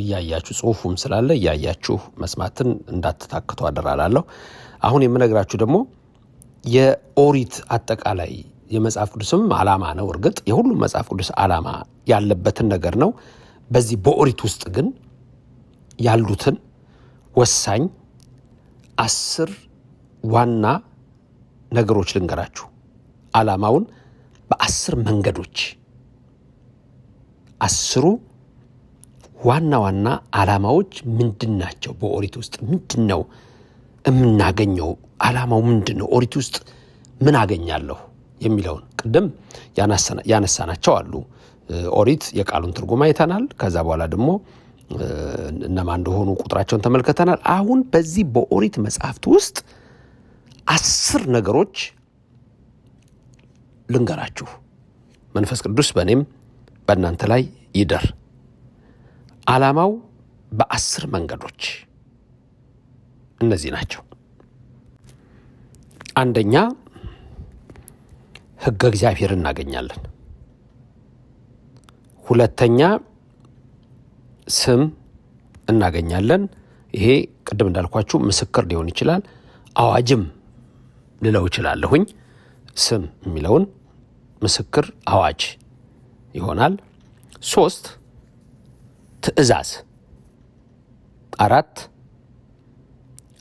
እያያችሁ ጽሁፉም ስላለ እያያችሁ መስማትን እንዳትታክቱ አደራላለሁ። አሁን የምነግራችሁ ደግሞ የኦሪት አጠቃላይ የመጽሐፍ ቅዱስም ዓላማ ነው። እርግጥ የሁሉም መጽሐፍ ቅዱስ ዓላማ ያለበትን ነገር ነው። በዚህ በኦሪት ውስጥ ግን ያሉትን ወሳኝ 10 ዋና ነገሮች ልንገራችሁ። ዓላማውን በ10 መንገዶች 10ሩ ዋና ዋና ዓላማዎች ምንድን ናቸው? በኦሪት ውስጥ ምንድን ነው የምናገኘው? ዓላማው ምንድን ነው? ኦሪት ውስጥ ምን አገኛለሁ የሚለውን ቅድም ያነሳናቸው አሉ። ኦሪት የቃሉን ትርጉም አይተናል። ከዛ በኋላ ደግሞ እነማን እንደሆኑ ቁጥራቸውን ተመልክተናል። አሁን በዚህ በኦሪት መጽሐፍት ውስጥ 10 ነገሮች ልንገራችሁ። መንፈስ ቅዱስ በእኔም በእናንተ ላይ ይደር። ዓላማው በ10 መንገዶች እነዚህ ናቸው። አንደኛ ሕገ እግዚአብሔር እናገኛለን። ሁለተኛ ስም እናገኛለን። ይሄ ቅድም እንዳልኳችሁ ምስክር ሊሆን ይችላል፣ አዋጅም ልለው ይችላለሁኝ። ስም የሚለውን ምስክር፣ አዋጅ ይሆናል። 3 ትእዛዝ፣ 4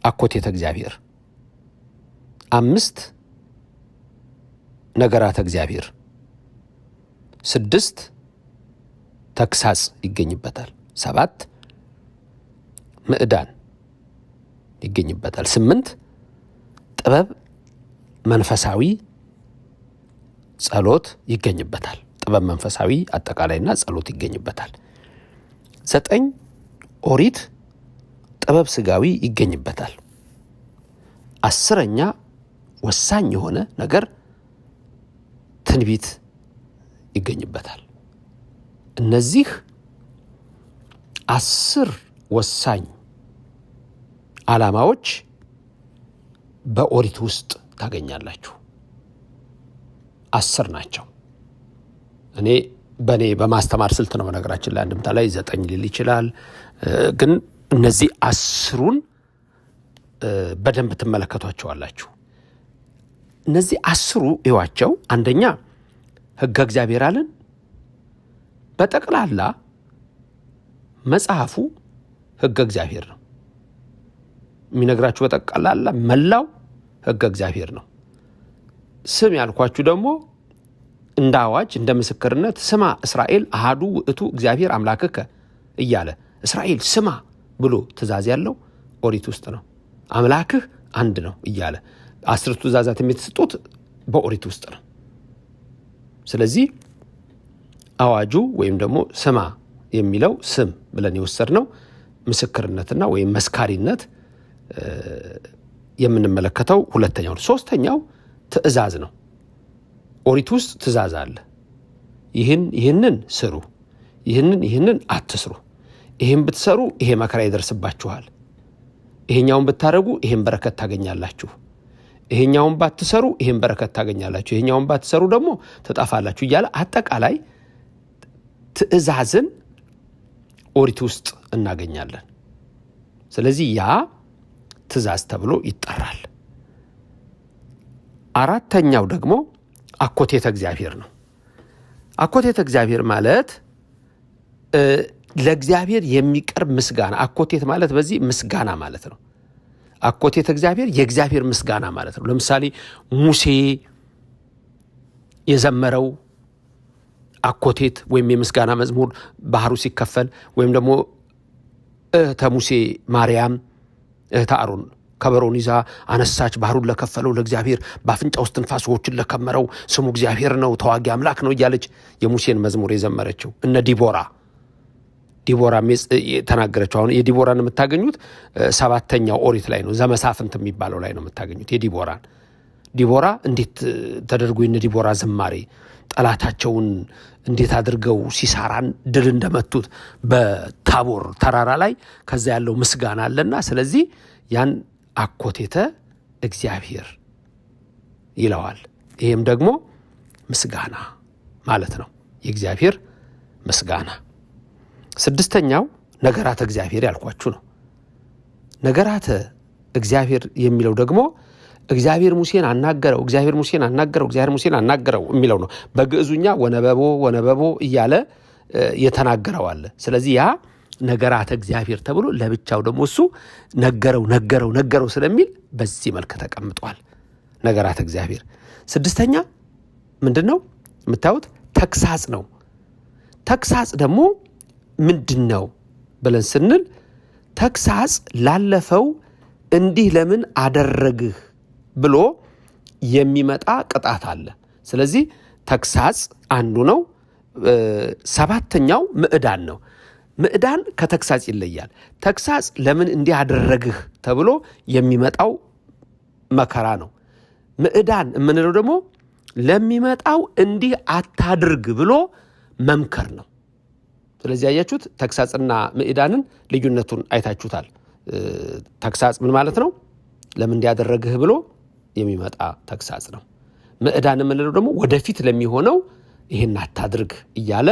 አኮቴተ እግዚአብሔር፣ 5 ነገራተ እግዚአብሔር፣ 6 ተግሳጽ ይገኝበታል፣ 7 ምዕዳን ይገኝበታል፣ 8 ጥበብ መንፈሳዊ ጸሎት ይገኝበታል። ጥበብ መንፈሳዊ አጠቃላይና ጸሎት ይገኝበታል። 9 ኦሪት ጥበብ ስጋዊ ይገኝበታል። 10ኛ ወሳኝ የሆነ ነገር ትንቢት ይገኝበታል። እነዚህ 10 ወሳኝ ዓላማዎች በኦሪት ውስጥ ታገኛላችሁ። 10 ናቸው። በእኔ በማስተማር ስልት ነው ነገራችን ላይ አንድምታ ላይ 9 ሊል ይችላል። ግን እነዚህ 10ሩን በደንብ ትመለከቷቸዋላችሁ። እነዚህ 10ሩ ይዋቸው። አንደኛ ሕገ እግዚአብሔር አለን። በጠቅላላ መጽሐፉ ሕገ እግዚአብሔር ነው የሚነግራችሁ። በጠቅላላ መላው ሕገ እግዚአብሔር ነው። ስም ያልኳችሁ ደግሞ እንደ አዋጅ እንደ ምስክርነት ስማ እስራኤል አሃዱ ውእቱ እግዚአብሔር አምላክከ እያለ እስራኤል ስማ ብሎ ትእዛዝ ያለው ኦሪት ውስጥ ነው። አምላክህ አንድ ነው እያለ 10 ትእዛዛት የተሰጡት በኦሪት ውስጥ ነው። ስለዚህ አዋጁ ወይም ደግሞ ስማ የሚለው ስም ብለን የወሰድነው ምስክርነትና ወይም መስካሪነት የምንመለከተው ሁለተኛው ነው። 3ኛው ትእዛዝ ነው። ኦሪት ውስጥ ትእዛዝ አለ። ይህንን ስሩ፣ ይህንን አትስሩ፣ ይህን ብትሰሩ ይሄ መከራ ይደርስባችኋል፣ ይሄኛውን ብታረጉ ይሄን በረከት ታገኛላችሁ፣ ይሄኛውን ባትሰሩ ይሄን በረከት ታገኛላችሁ፣ ይሄኛውን ባትሰሩ ደግሞ ተጣፋላችሁ እያለ አጠቃላይ ትእዛዝን ኦሪት ውስጥ እናገኛለን። ስለዚህ ያ ትእዛዝ ተብሎ ይጠራል። 4ኛው ደግሞ አኮቴተ እግዚአብሔር ነው። አኮቴተ እግዚአብሔር ማለት ለእግዚአብሔር የሚቀርብ ምስጋና። አኮቴት ማለት በዚህ ምስጋና ማለት ነው። አኮቴተ እግዚአብሔር የእግዚአብሔር ምስጋና ማለት ነው። ለምሳሌ ሙሴ የዘመረው አኮቴት ወይም የምስጋና መዝሙር ባህሩ ሲከፈል፣ ወይም ደግሞ እህተ ሙሴ ማርያም እህተ አሮን ከበሮን ይዛ አነሳች፣ ባህሩን ለከፈለው ለእግዚአብሔር፣ በአፍንጫ ውስጥ ትንፋሶችን ለከመረው ስሙ እግዚአብሔር ነው፣ ተዋጊ አምላክ ነው እያለች የሙሴን መዝሙር የዘመረችው። እነ ዲቦራ የተናገረችው። አሁን የዲቦራን የምታገኙት 7ኛው ኦሪት ላይ ነው፣ ዘመሳፍንት የሚባለው ላይ ነው የምታገኙት የዲቦራን። ዲቦራ እንዴት ተደርጎ የነ ዲቦራ ዝማሬ ጠላታቸውን እንዴት አድርገው ሲሳራን ድል እንደመቱት በታቦር ተራራ ላይ ከዛ ያለው ምስጋና አለና፣ ስለዚህ ያን አኮቴተ እግዚአብሔር ይለዋል። ይህም ደግሞ ምስጋና ማለት ነው፣ የእግዚአብሔር ምስጋና። 6ኛው ነገራተ እግዚአብሔር ያልኳችሁ ነው። ነገራተ እግዚአብሔር የሚለው ደግሞ እግዚአብሔር ሙሴን አናገረው የሚለው ነው። በግዕዙኛ ወነበቦ እያለ የተናገረው አለ። ስለዚህ ያ ነገራተ እግዚአብሔር ተብሎ ለብቻው ደግሞ እሱ ነገረው ስለሚል በዚህ መልክ ተቀምጧል። ነገራተ እግዚአብሔር። 6ኛ ምንድን ነው የምታዩት? ተግሳጽ ነው። ተግሳጽ ደግሞ ምንድን ነው ብለን ስንል ተግሳጽ ላለፈው እንዲህ ለምን አደረግህ ብሎ የሚመጣ ቅጣት አለ። ስለዚህ ተግሳጽ አንዱ ነው። 7ኛው ምዕዳን ነው። ምዕዳን ከተግሳጽ ይለያል። ተግሳጽ ለምን እንዲህ አደረግህ ተብሎ የሚመጣው መከራ ነው። ምዕዳን የምንለው ደግሞ ለሚመጣው እንዲህ አታድርግ ብሎ መምከር ነው። ስለዚህ ያያችሁት ተግሳጽና ምዕዳንን ልዩነቱን አይታችሁታል። ተግሳጽ ምን ማለት ነው? ለምን እንዲያደረግህ ብሎ የሚመጣ ተግሳጽ ነው። ምዕዳን የምንለው ደግሞ ወደፊት ለሚሆነው ይህን አታድርግ እያለ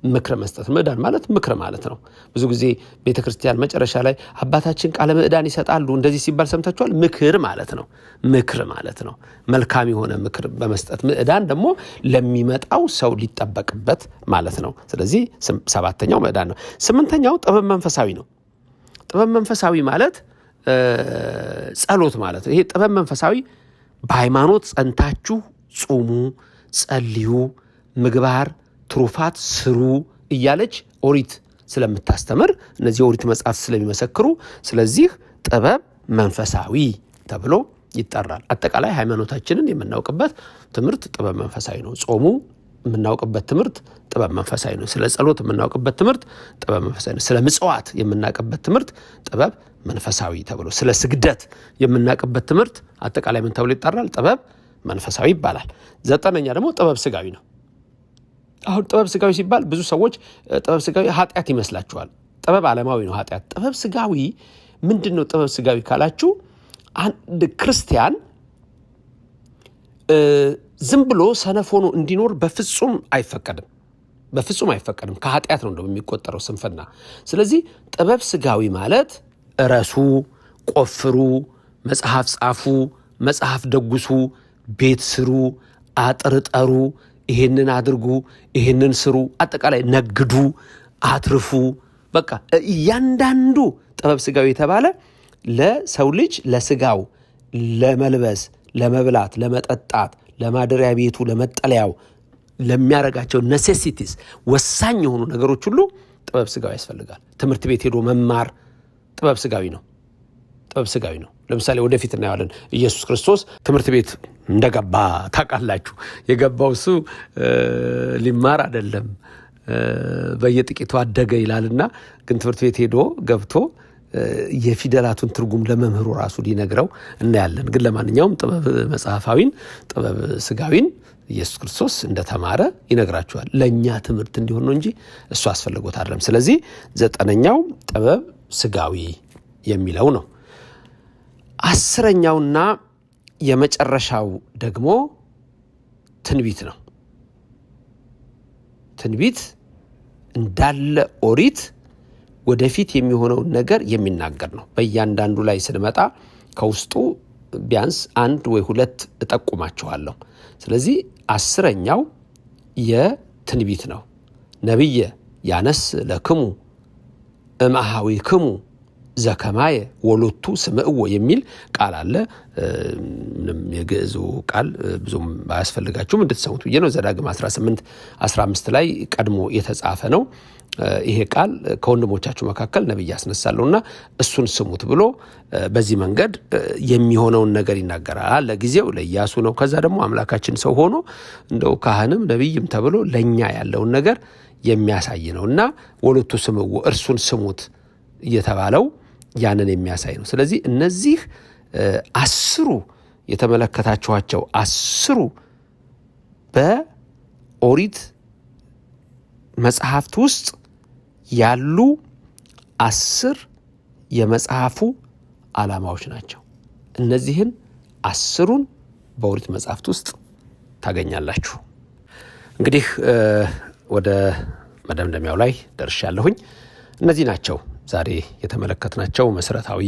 ምክር መስጠት። ምዕዳን ማለት ምክር ማለት ነው። ብዙ ጊዜ ቤተክርስቲያን መጨረሻ ላይ አባታችን ቃለ ምዕዳን ይሰጣሉ እንደዚህ ሲባል ሰምታችኋል። ምክር ማለት ነው። ምክር ማለት ነው። መልካም የሆነ ምክር በመስጠት ምዕዳን ደግሞ ለሚመጣው ሰው ሊጠበቅበት ማለት ነው። ስለዚህ 7ኛው ምዕዳን ነው። 8ኛው ጥበብ መንፈሳዊ ነው። ጥበብ መንፈሳዊ ማለት ጸሎት ማለት ነው። ይሄ ጥበብ መንፈሳዊ በሃይማኖት ጸንታችሁ ጹሙ፣ ጸልዩ፣ ምግባር ትሩፋት ስሩ እያለች ኦሪት ስለምታስተምር እነዚህ ኦሪት መጽሐፍ ስለሚመሰክሩ ስለዚህ ጥበብ መንፈሳዊ ተብሎ ይጠራል። አጠቃላይ ሃይማኖታችንን የምናውቅበት ትምህርት ጥበብ መንፈሳዊ ነው። ጾሙ የምናውቅበት ትምህርት ጥበብ መንፈሳዊ ነው። ስለ ጸሎት የምናውቅበት ትምህርት ጥበብ መንፈሳዊ ነው። ስለ ምጽዋት የምናውቅበት ትምህርት ጥበብ መንፈሳዊ ተብሎ፣ ስለ ስግደት የምናውቅበት ትምህርት አጠቃላይ ምን ተብሎ ይጠራል? ጥበብ መንፈሳዊ ይባላል። 9ኛ ደግሞ ጥበብ ስጋዊ ነው። አሁን ጥበብ ስጋዊ ሲባል ብዙ ሰዎች ጥበብ ስጋዊ ኃጢአት ይመስላችኋል። ጥበብ ዓለማዊ ነው ኃጢአት። ጥበብ ስጋዊ ምንድን ነው? ጥበብ ስጋዊ ካላችሁ አንድ ክርስቲያን ዝም ብሎ ሰነፍ ሆኖ እንዲኖር በፍጹም አይፈቀድም። በፍጹም አይፈቀድም። ከኃጢአት ነው እንደው የሚቆጠረው ስንፍና። ስለዚህ ጥበብ ስጋዊ ማለት እረሱ፣ ቆፍሩ፣ መጽሐፍ ጻፉ፣ መጽሐፍ ደጉሱ፣ ቤት ስሩ፣ አጥር ጠሩ፣ ይሄንን አድርጉ፣ ይሄንን ስሩ፣ አጠቃላይ ነግዱ፣ አትርፉ። በቃ እያንዳንዱ ጥበብ ስጋዊ የተባለ ለሰው ልጅ ለስጋው ለመልበስ፣ ለመብላት፣ ለመጠጣት፣ ለማደሪያ ቤቱ፣ ለመጠለያው ለሚያረጋቸው ኔሴሲቲስ ወሳኝ የሆኑ ነገሮች ሁሉ ጥበብ ስጋዊ ያስፈልጋል። ትምህርት ቤት ሄዶ መማር ጥበብ ስጋዊ ነው። ጥበብ ስጋዊ ነው። ለምሳሌ ወደፊት እናያለን። ኢየሱስ ክርስቶስ ትምህርት ቤት እንደገባ ታውቃላችሁ። የገባው እሱ ሊማር አይደለም፣ በየጥቂቱ አደገ ይላልና፣ ግን ትምህርት ቤት ሄዶ ገብቶ የፊደላቱን ትርጉም ለመምህሩ ራሱ ሊነግረው እናያለን። ግን ለማንኛውም ጥበብ መጽሐፋዊን ጥበብ ስጋዊን ኢየሱስ ክርስቶስ እንደተማረ ይነግራቸዋል። ለእኛ ትምህርት እንዲሆን ነው እንጂ እሱ አስፈልጎት አይደለም። ስለዚህ 9ኛው ጥበብ ስጋዊ የሚለው ነው። 10ኛውና የመጨረሻው ደግሞ ትንቢት ነው። ትንቢት እንዳለ ኦሪት ወደፊት የሚሆነውን ነገር የሚናገር ነው። በእያንዳንዱ ላይ ስንመጣ ከውስጡ ቢያንስ 1 ወይ 2 እጠቁማቸዋለሁ። ስለዚህ 10ኛው የትንቢት ነው። ነቢየ ያነስ ለክሙ እምአሃዊክሙ ዘከማየ ወሎቱ ስምዕዎ የሚል ቃል አለ። ምንም የግዕዙ ቃል ብዙም ባያስፈልጋችሁም እንድትሰሙት ብዬ ነው። ዘዳግም 18:15 ላይ ቀድሞ የተጻፈ ነው። ይሄ ቃል ከወንድሞቻችሁ መካከል ነቢይ ያስነሳለሁና እሱን ስሙት ብሎ በዚህ መንገድ የሚሆነውን ነገር ይናገራል። ለጊዜው ለኢያሱ ነው። ከዛ ደግሞ አምላካችን ሰው ሆኖ እንደው ካህንም ነቢይም ተብሎ ለኛ ያለውን ነገር የሚያሳይ ነውና ወሎቱ ስምዕዎ እርሱን ስሙት እየተባለው ያንን የሚያሳይ ነው። ስለዚህ እነዚህ 10 የተመለከታችኋቸው 10 በኦሪት መጽሐፍት ውስጥ ያሉ 10 የመጽሐፉ ዓላማዎች ናቸው። እነዚህን 10ን በኦሪት መጽሐፍት ውስጥ ታገኛላችሁ። እንግዲህ ወደ መደምደሚያው ላይ ደርሻለሁኝ። እነዚህ ናቸው ዛሬ የተመለከትናቸው መሰረታዊ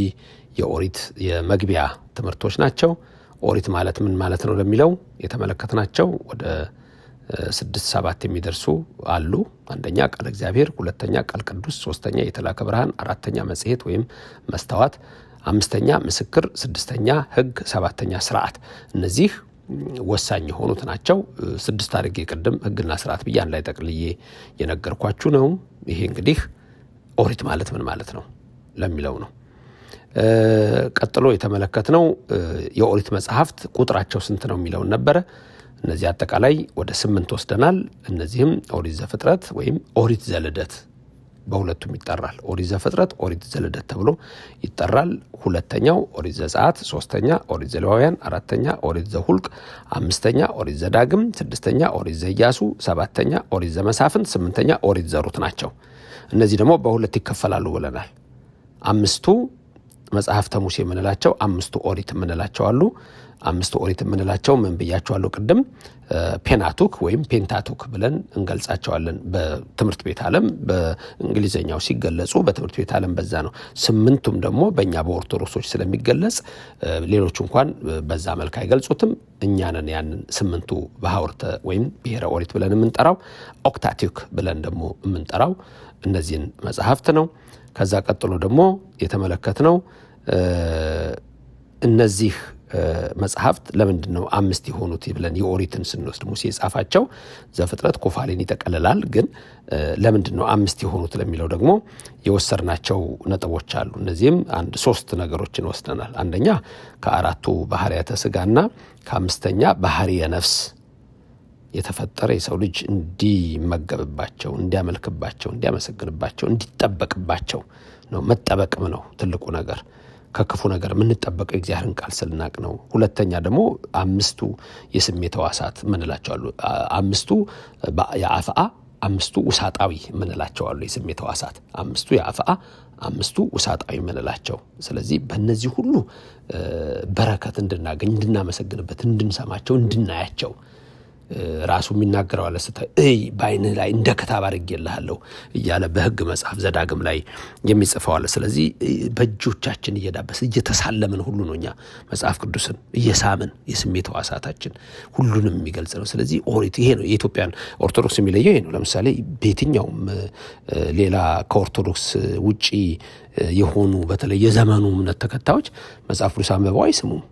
የኦሪት የመግቢያ ትምህርቶች ናቸው። ኦሪት ማለት ምን ማለት ነው ለሚለው የተመለከትናቸው ወደ 6-7 የሚደርሱ አሉ። 1ኛ ቃል እግዚአብሔር፣ 2ኛ ቃል ቅዱስ፣ 3ኛ የተላከ ብርሃን፣ 4ኛ መጽሔት ወይም መስታወት፣ 5ኛ ምስክር፣ 6ኛ ሕግ፣ 7ኛ ስርዓት። እነዚህ ወሳኝ የሆኑት ናቸው። 6 አድርጌ ቅድም ሕግና ስርዓት ብዬ አንድ ላይ ጠቅልዬ የነገርኳችሁ ነው። ይሄ እንግዲህ ኦሪት ማለት ምን ማለት ነው ለሚለው ነው። ቀጥሎ የተመለከትነው የኦሪት መጽሐፍት ቁጥራቸው ስንት ነው የሚለውን ነበረ። እነዚህ አጠቃላይ ወደ 8 ወስደናል። እነዚህም ኦሪት ዘፍጥረት ወይም ኦሪት ዘልደት በሁለቱም ይጠራል። ኦሪት ዘፍጥረት፣ ኦሪት ዘልደት ተብሎ ይጠራል። 2ኛው ኦሪት ዘጸአት፣ 3ኛ ኦሪት ዘሌዋውያን፣ 4ኛ ኦሪት ዘሁልቅ፣ 5ኛ ኦሪት ዘዳግም፣ 6ኛ ኦሪት ዘኢያሱ፣ 7ኛ ኦሪት ዘመሳፍንት፣ 8ኛ ኦሪት ዘሩት ናቸው። እነዚህ ደግሞ በሁለት ይከፈላሉ ብለናል። 5ቱ መጽሐፍተ ሙሴ የምንላቸው፣ 5ቱ ኦሪት የምንላቸው አሉ። አምስቱ ኦሪት የምንላቸው ምን ብያቸዋለሁ ቅድም? ፔናቱክ ወይም ፔንታቱክ ብለን እንገልጻቸዋለን። በትምህርት ቤት ዓለም በእንግሊዘኛው ሲገለጹ በትምህርት ቤት ዓለም በዛ ነው። 8ቱም ደግሞ በእኛ በኦርቶዶክሶች ስለሚገለጽ ሌሎቹ እንኳን በዛ መልክ አይገልጹትም። እኛ ነን ያንን 8ቱ በሐውርተ ወይም ብሔረ ኦሪት ብለን የምንጠራው። ኦክታቲክ ብለን ደግሞ የምንጠራው እነዚህን መጽሐፍት ነው። ከዛ ቀጥሎ ደግሞ የተመለከትነው እነዚህ መጽሐፍት ለምንድን ነው 5 የሆኑት ብለን የኦሪትን ስንወስድ ሙሴ የጻፋቸው ዘፍጥረት ኩፋሌን ይጠቀልላል። ግን ለምንድን ነው 5 የሆኑት ለሚለው ደግሞ የወሰድናቸው ነጥቦች አሉ። እነዚህም 3 ነገሮችን ወስደናል። አንደኛ ከ4ቱ ባህርያተ ሥጋና ከ5ኛ ባህርየ ነፍስ የተፈጠረ የሰው ልጅ እንዲመገብባቸው፣ እንዲያመልክባቸው፣ እንዲያመሰግንባቸው፣ እንዲጠበቅባቸው ነው። መጠበቅም ነው ትልቁ ነገር። ከክፉ ነገር የምንጠበቀው የእግዚአብሔርን ቃል ስልናቅ ነው። ሁለተኛ ደግሞ 5ቱ የስሜት ሕዋሳት ምንላቸው አሉ። 5ቱ የአፍአ፣ 5ቱ ውሳጣዊ ምንላቸው አሉ። የስሜት ሕዋሳት 5ቱ የአፍአ፣ 5ቱ ውሳጣዊ ምንላቸው። ስለዚህ በእነዚህ ሁሉ በረከት እንድናገኝ፣ እንድናመሰግንበት፣ እንድንሰማቸው፣ እንድናያቸው ራሱ የሚናገረው አለ። ስታይ በዓይንህ ላይ እንደ ክታብ አድርጌልሃለሁ እያለ በሕግ መጽሐፍ ዘዳግም ላይ የሚጽፈው አለ። ስለዚህ በእጆቻችን እየዳበስ እየተሳለምን ሁሉ ነው እኛ መጽሐፍ ቅዱስን እየሳምን የስሜት ሕዋሳታችን ሁሉንም የሚገልጽ ነው። ስለዚህ ኦሪት ይሄ ነው። የኢትዮጵያን ኦርቶዶክስ የሚለየው ይሄ ነው። ለምሳሌ በየትኛውም ሌላ ከኦርቶዶክስ ውጪ የሆኑ በተለይ የዘመኑ እምነት ተከታዮች መጽሐፍ ቅዱስ አንብበው አይስሙም።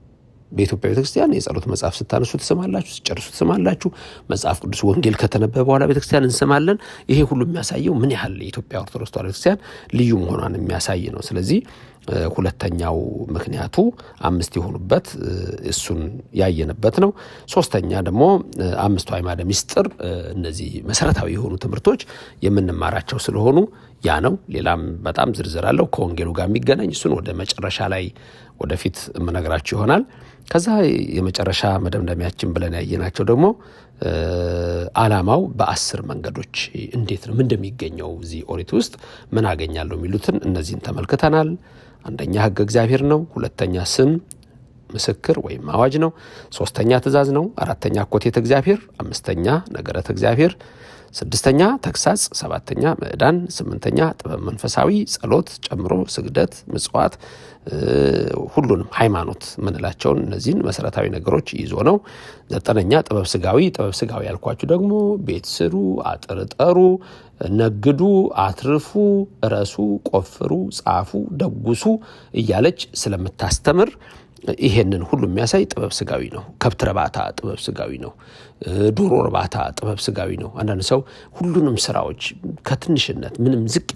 በኢትዮጵያ ቤተክርስቲያን የጸሎት መጽሐፍ ስታነሱ ትሰማላችሁ፣ ሲጨርሱ ትሰማላችሁ። መጽሐፍ ቅዱስ ወንጌል ከተነበበ በኋላ ቤተክርስቲያን እንሰማለን። ይሄ ሁሉ የሚያሳየው ምን ያህል የኢትዮጵያ ኦርቶዶክስ ተዋሕዶ ቤተክርስቲያን ልዩ መሆኗን የሚያሳይ ነው። ስለዚህ ሁለተኛው ምክንያቱ 5 የሆኑበት እሱን ያየንበት ነው። ሶስተኛ ደግሞ 5ቱ አዕማደ ምስጢር እነዚህ መሰረታዊ የሆኑ ትምህርቶች የምንማራቸው ስለሆኑ ያ ነው። ሌላም በጣም ዝርዝር አለው ከወንጌሉ ጋር የሚገናኝ እሱን ወደ መጨረሻ ላይ ወደፊት የምነግራችሁ ይሆናል። ከዛ የመጨረሻ መደምደሚያችን ብለን ያየናቸው ደግሞ ዓላማው በ10 መንገዶች እንዴት ነው ምን እንደሚገኘው እዚህ ኦሪት ውስጥ ምን አገኛለሁ የሚሉትን እነዚህን ተመልክተናል። አንደኛ ሕገ እግዚአብሔር ነው። ሁለተኛ ስም ምስክር ወይም አዋጅ ነው። 3ኛ ትእዛዝ ነው። 4ኛ አኮቴተ እግዚአብሔር፣ 5ኛ ነገረተ እግዚአብሔር፣ 6ኛ ተግሳጽ፣ 7ኛ ምዕዳን፣ 8ኛ ጥበብ መንፈሳዊ ጸሎት ጨምሮ ስግደት፣ ምጽዋት፣ ሁሉንም ሃይማኖት ምንላቸውን እነዚህን መሰረታዊ ነገሮች ይዞ ነው። 9ኛ ጥበብ ስጋዊ። ጥበብ ስጋዊ ያልኳችሁ ደግሞ ቤት ስሩ፣ አጥር ጠሩ፣ ነግዱ፣ አትርፉ፣ እረሱ፣ ቆፍሩ፣ ጻፉ፣ ደጉሱ እያለች ስለምታስተምር ይሄንን ሁሉ የሚያሳይ ጥበብ ስጋዊ ነው። ከብት እርባታ ጥበብ ስጋዊ ነው። ዶሮ እርባታ ጥበብ ስጋዊ ነው። አንዳንድ ሰው ሁሉንም ስራዎች ከትንሽነት ምንም ዝቅ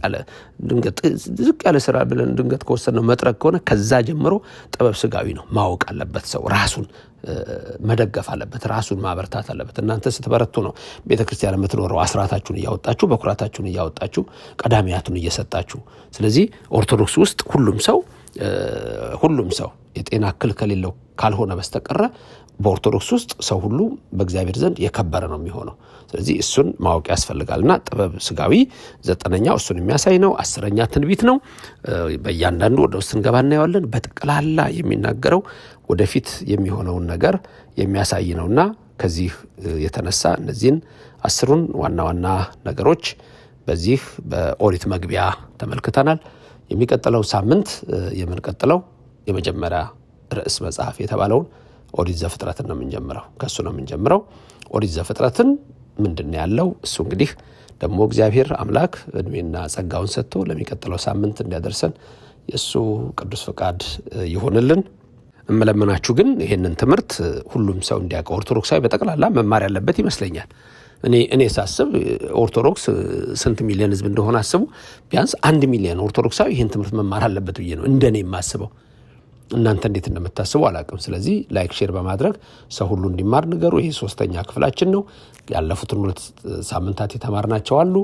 ያለ ስራ ብለን ድንገት ከወሰነው መጥረግ ከሆነ ከዛ ጀምሮ ጥበብ ስጋዊ ነው። ማወቅ አለበት ሰው ራሱን መደገፍ አለበት፣ ራሱን ማበርታት አለበት። እናንተ ስትበረቱ ነው ቤተክርስቲያን የምትኖረው። አስራታችሁን እያወጣችሁ በኩራታችሁን እያወጣችሁ ቀዳሚያቱን እየሰጣችሁ። ስለዚህ ኦርቶዶክስ ውስጥ ሁሉም ሰው የጤና እክል ከሌለው ካልሆነ በስተቀረ በኦርቶዶክስ ውስጥ ሰው ሁሉ በእግዚአብሔር ዘንድ የከበረ ነው የሚሆነው። ስለዚህ እሱን ማወቅ ያስፈልጋልና ጥበብ ስጋዊ 9ኛው እሱን የሚያሳይ ነው። 10ኛ ትንቢት ነው። በእያንዳንዱ ወደ ውስጥ እንገባ እናየዋለን። በጠቅላላ የሚናገረው ወደፊት የሚሆነውን ነገር የሚያሳይ ነውና ከዚህ የተነሳ እነዚህን 10ሩን ዋና ዋና ነገሮች በዚህ በኦሪት መግቢያ ተመልክተናል። የሚቀጥለው ሳምንት የምንቀጥለው የመጀመሪያ ርዕስ መጽሐፍ የተባለውን ኦሪት ዘፍጥረትን ነው የምንጀምረው። ከሱ ነው የምንጀምረው። ኦሪት ዘፍጥረትን ምንድን ያለው እሱ እንግዲህ ደግሞ እግዚአብሔር አምላክ እድሜና ጸጋውን ሰጥቶ ለሚቀጥለው ሳምንት እንዲያደርሰን የእሱ ቅዱስ ፈቃድ ይሆንልን። እመለመናችሁ ግን ይሄንን ትምህርት ሁሉም ሰው እንዲያውቀው ኦርቶዶክሳዊ በጠቅላላ መማር ያለበት ይመስለኛል። እኔ ሳስብ ኦርቶዶክስ ስንት ሚሊዮን ህዝብ እንደሆነ አስቡ። ቢያንስ 1 ሚሊዮን ኦርቶዶክሳዊ ይህን ትምህርት መማር አለበት ብዬ ነው እንደኔ የማስበው። እናንተ እንዴት እንደምታስቡ አላውቅም። ስለዚህ ላይክ ሼር በማድረግ ሰው ሁሉ እንዲማር ንገሩ። ይሄ 3ኛ ክፍላችን ነው። ያለፉትን 2 ሳምንታት የተማርናቸው አሉ።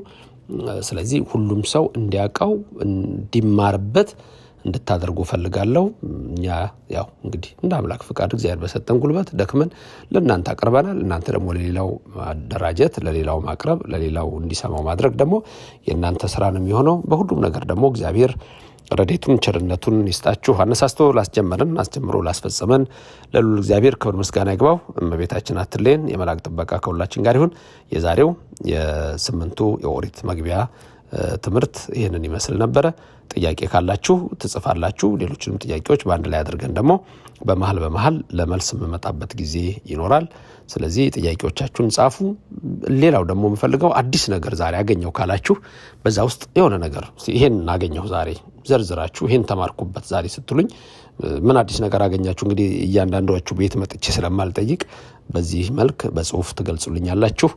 ስለዚህ ሁሉም ሰው እንዲያውቀው እንዲማርበት እንድታደርጉ ፈልጋለሁ። እኛ ያው እንግዲህ እንደ አምላክ ፍቃድ እግዚአብሔር በሰጠን ጉልበት ደክመን ለእናንተ አቅርበናል። እናንተ ደግሞ ለሌላው ማደራጀት፣ ለሌላው ማቅረብ፣ ለሌላው እንዲሰማው ማድረግ ደግሞ የእናንተ ስራ ነው የሚሆነው። በሁሉም ነገር ደግሞ እግዚአብሔር ረድኤቱን ቸርነቱን ይስጣችሁ። አነሳስቶ ላስጀመረን አስጀምሮ ላስፈጸመን ለልዑል እግዚአብሔር ክብር ምስጋና ይግባው። እመቤታችን አትለየን። የመላእክት ጥበቃ ከሁላችን ጋር ይሁን። የዛሬው የስምንቱ የኦሪት መግቢያ ትምህርት ይህንን ይመስል ነበረ። ጥያቄ ካላችሁ ትጽፋላችሁ። ሌሎችንም ጥያቄዎች በአንድ ላይ አድርገን ደግሞ በመሃል ለመልስ የምመጣበት ጊዜ ይኖራል። ስለዚህ ጥያቄዎቻችሁን ጻፉ። ሌላው ደግሞ የምፈልገው አዲስ ነገር ዛሬ አገኘው ካላችሁ በዛ ውስጥ የሆነ ነገር ይሄን አገኘው ዛሬ ዘርዝራችሁ ይሄን ተማርኩበት ዛሬ ስትሉኝ ምን አዲስ ነገር አገኛችሁ እንግዲህ እያንዳንዳችሁ ቤት መጥቼ ስለማልጠይቅ በዚህ መልክ በጽሁፍ ትገልጹልኛላችሁ።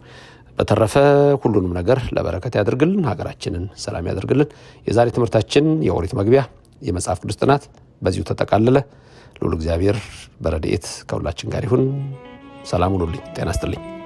በተረፈ ሁሉንም ነገር ለበረከት ያድርግልን፣ ሀገራችንን ሰላም ያድርግልን። የዛሬ ትምህርታችን የኦሪት መግቢያ የመጽሐፍ ቅዱስ ጥናት በዚሁ ተጠቃለለ። ልዑል እግዚአብሔር በረድኤት ከሁላችን ጋር ይሁን። ሰላም ሁኑልኝ። ጤና ይስጥልኝ።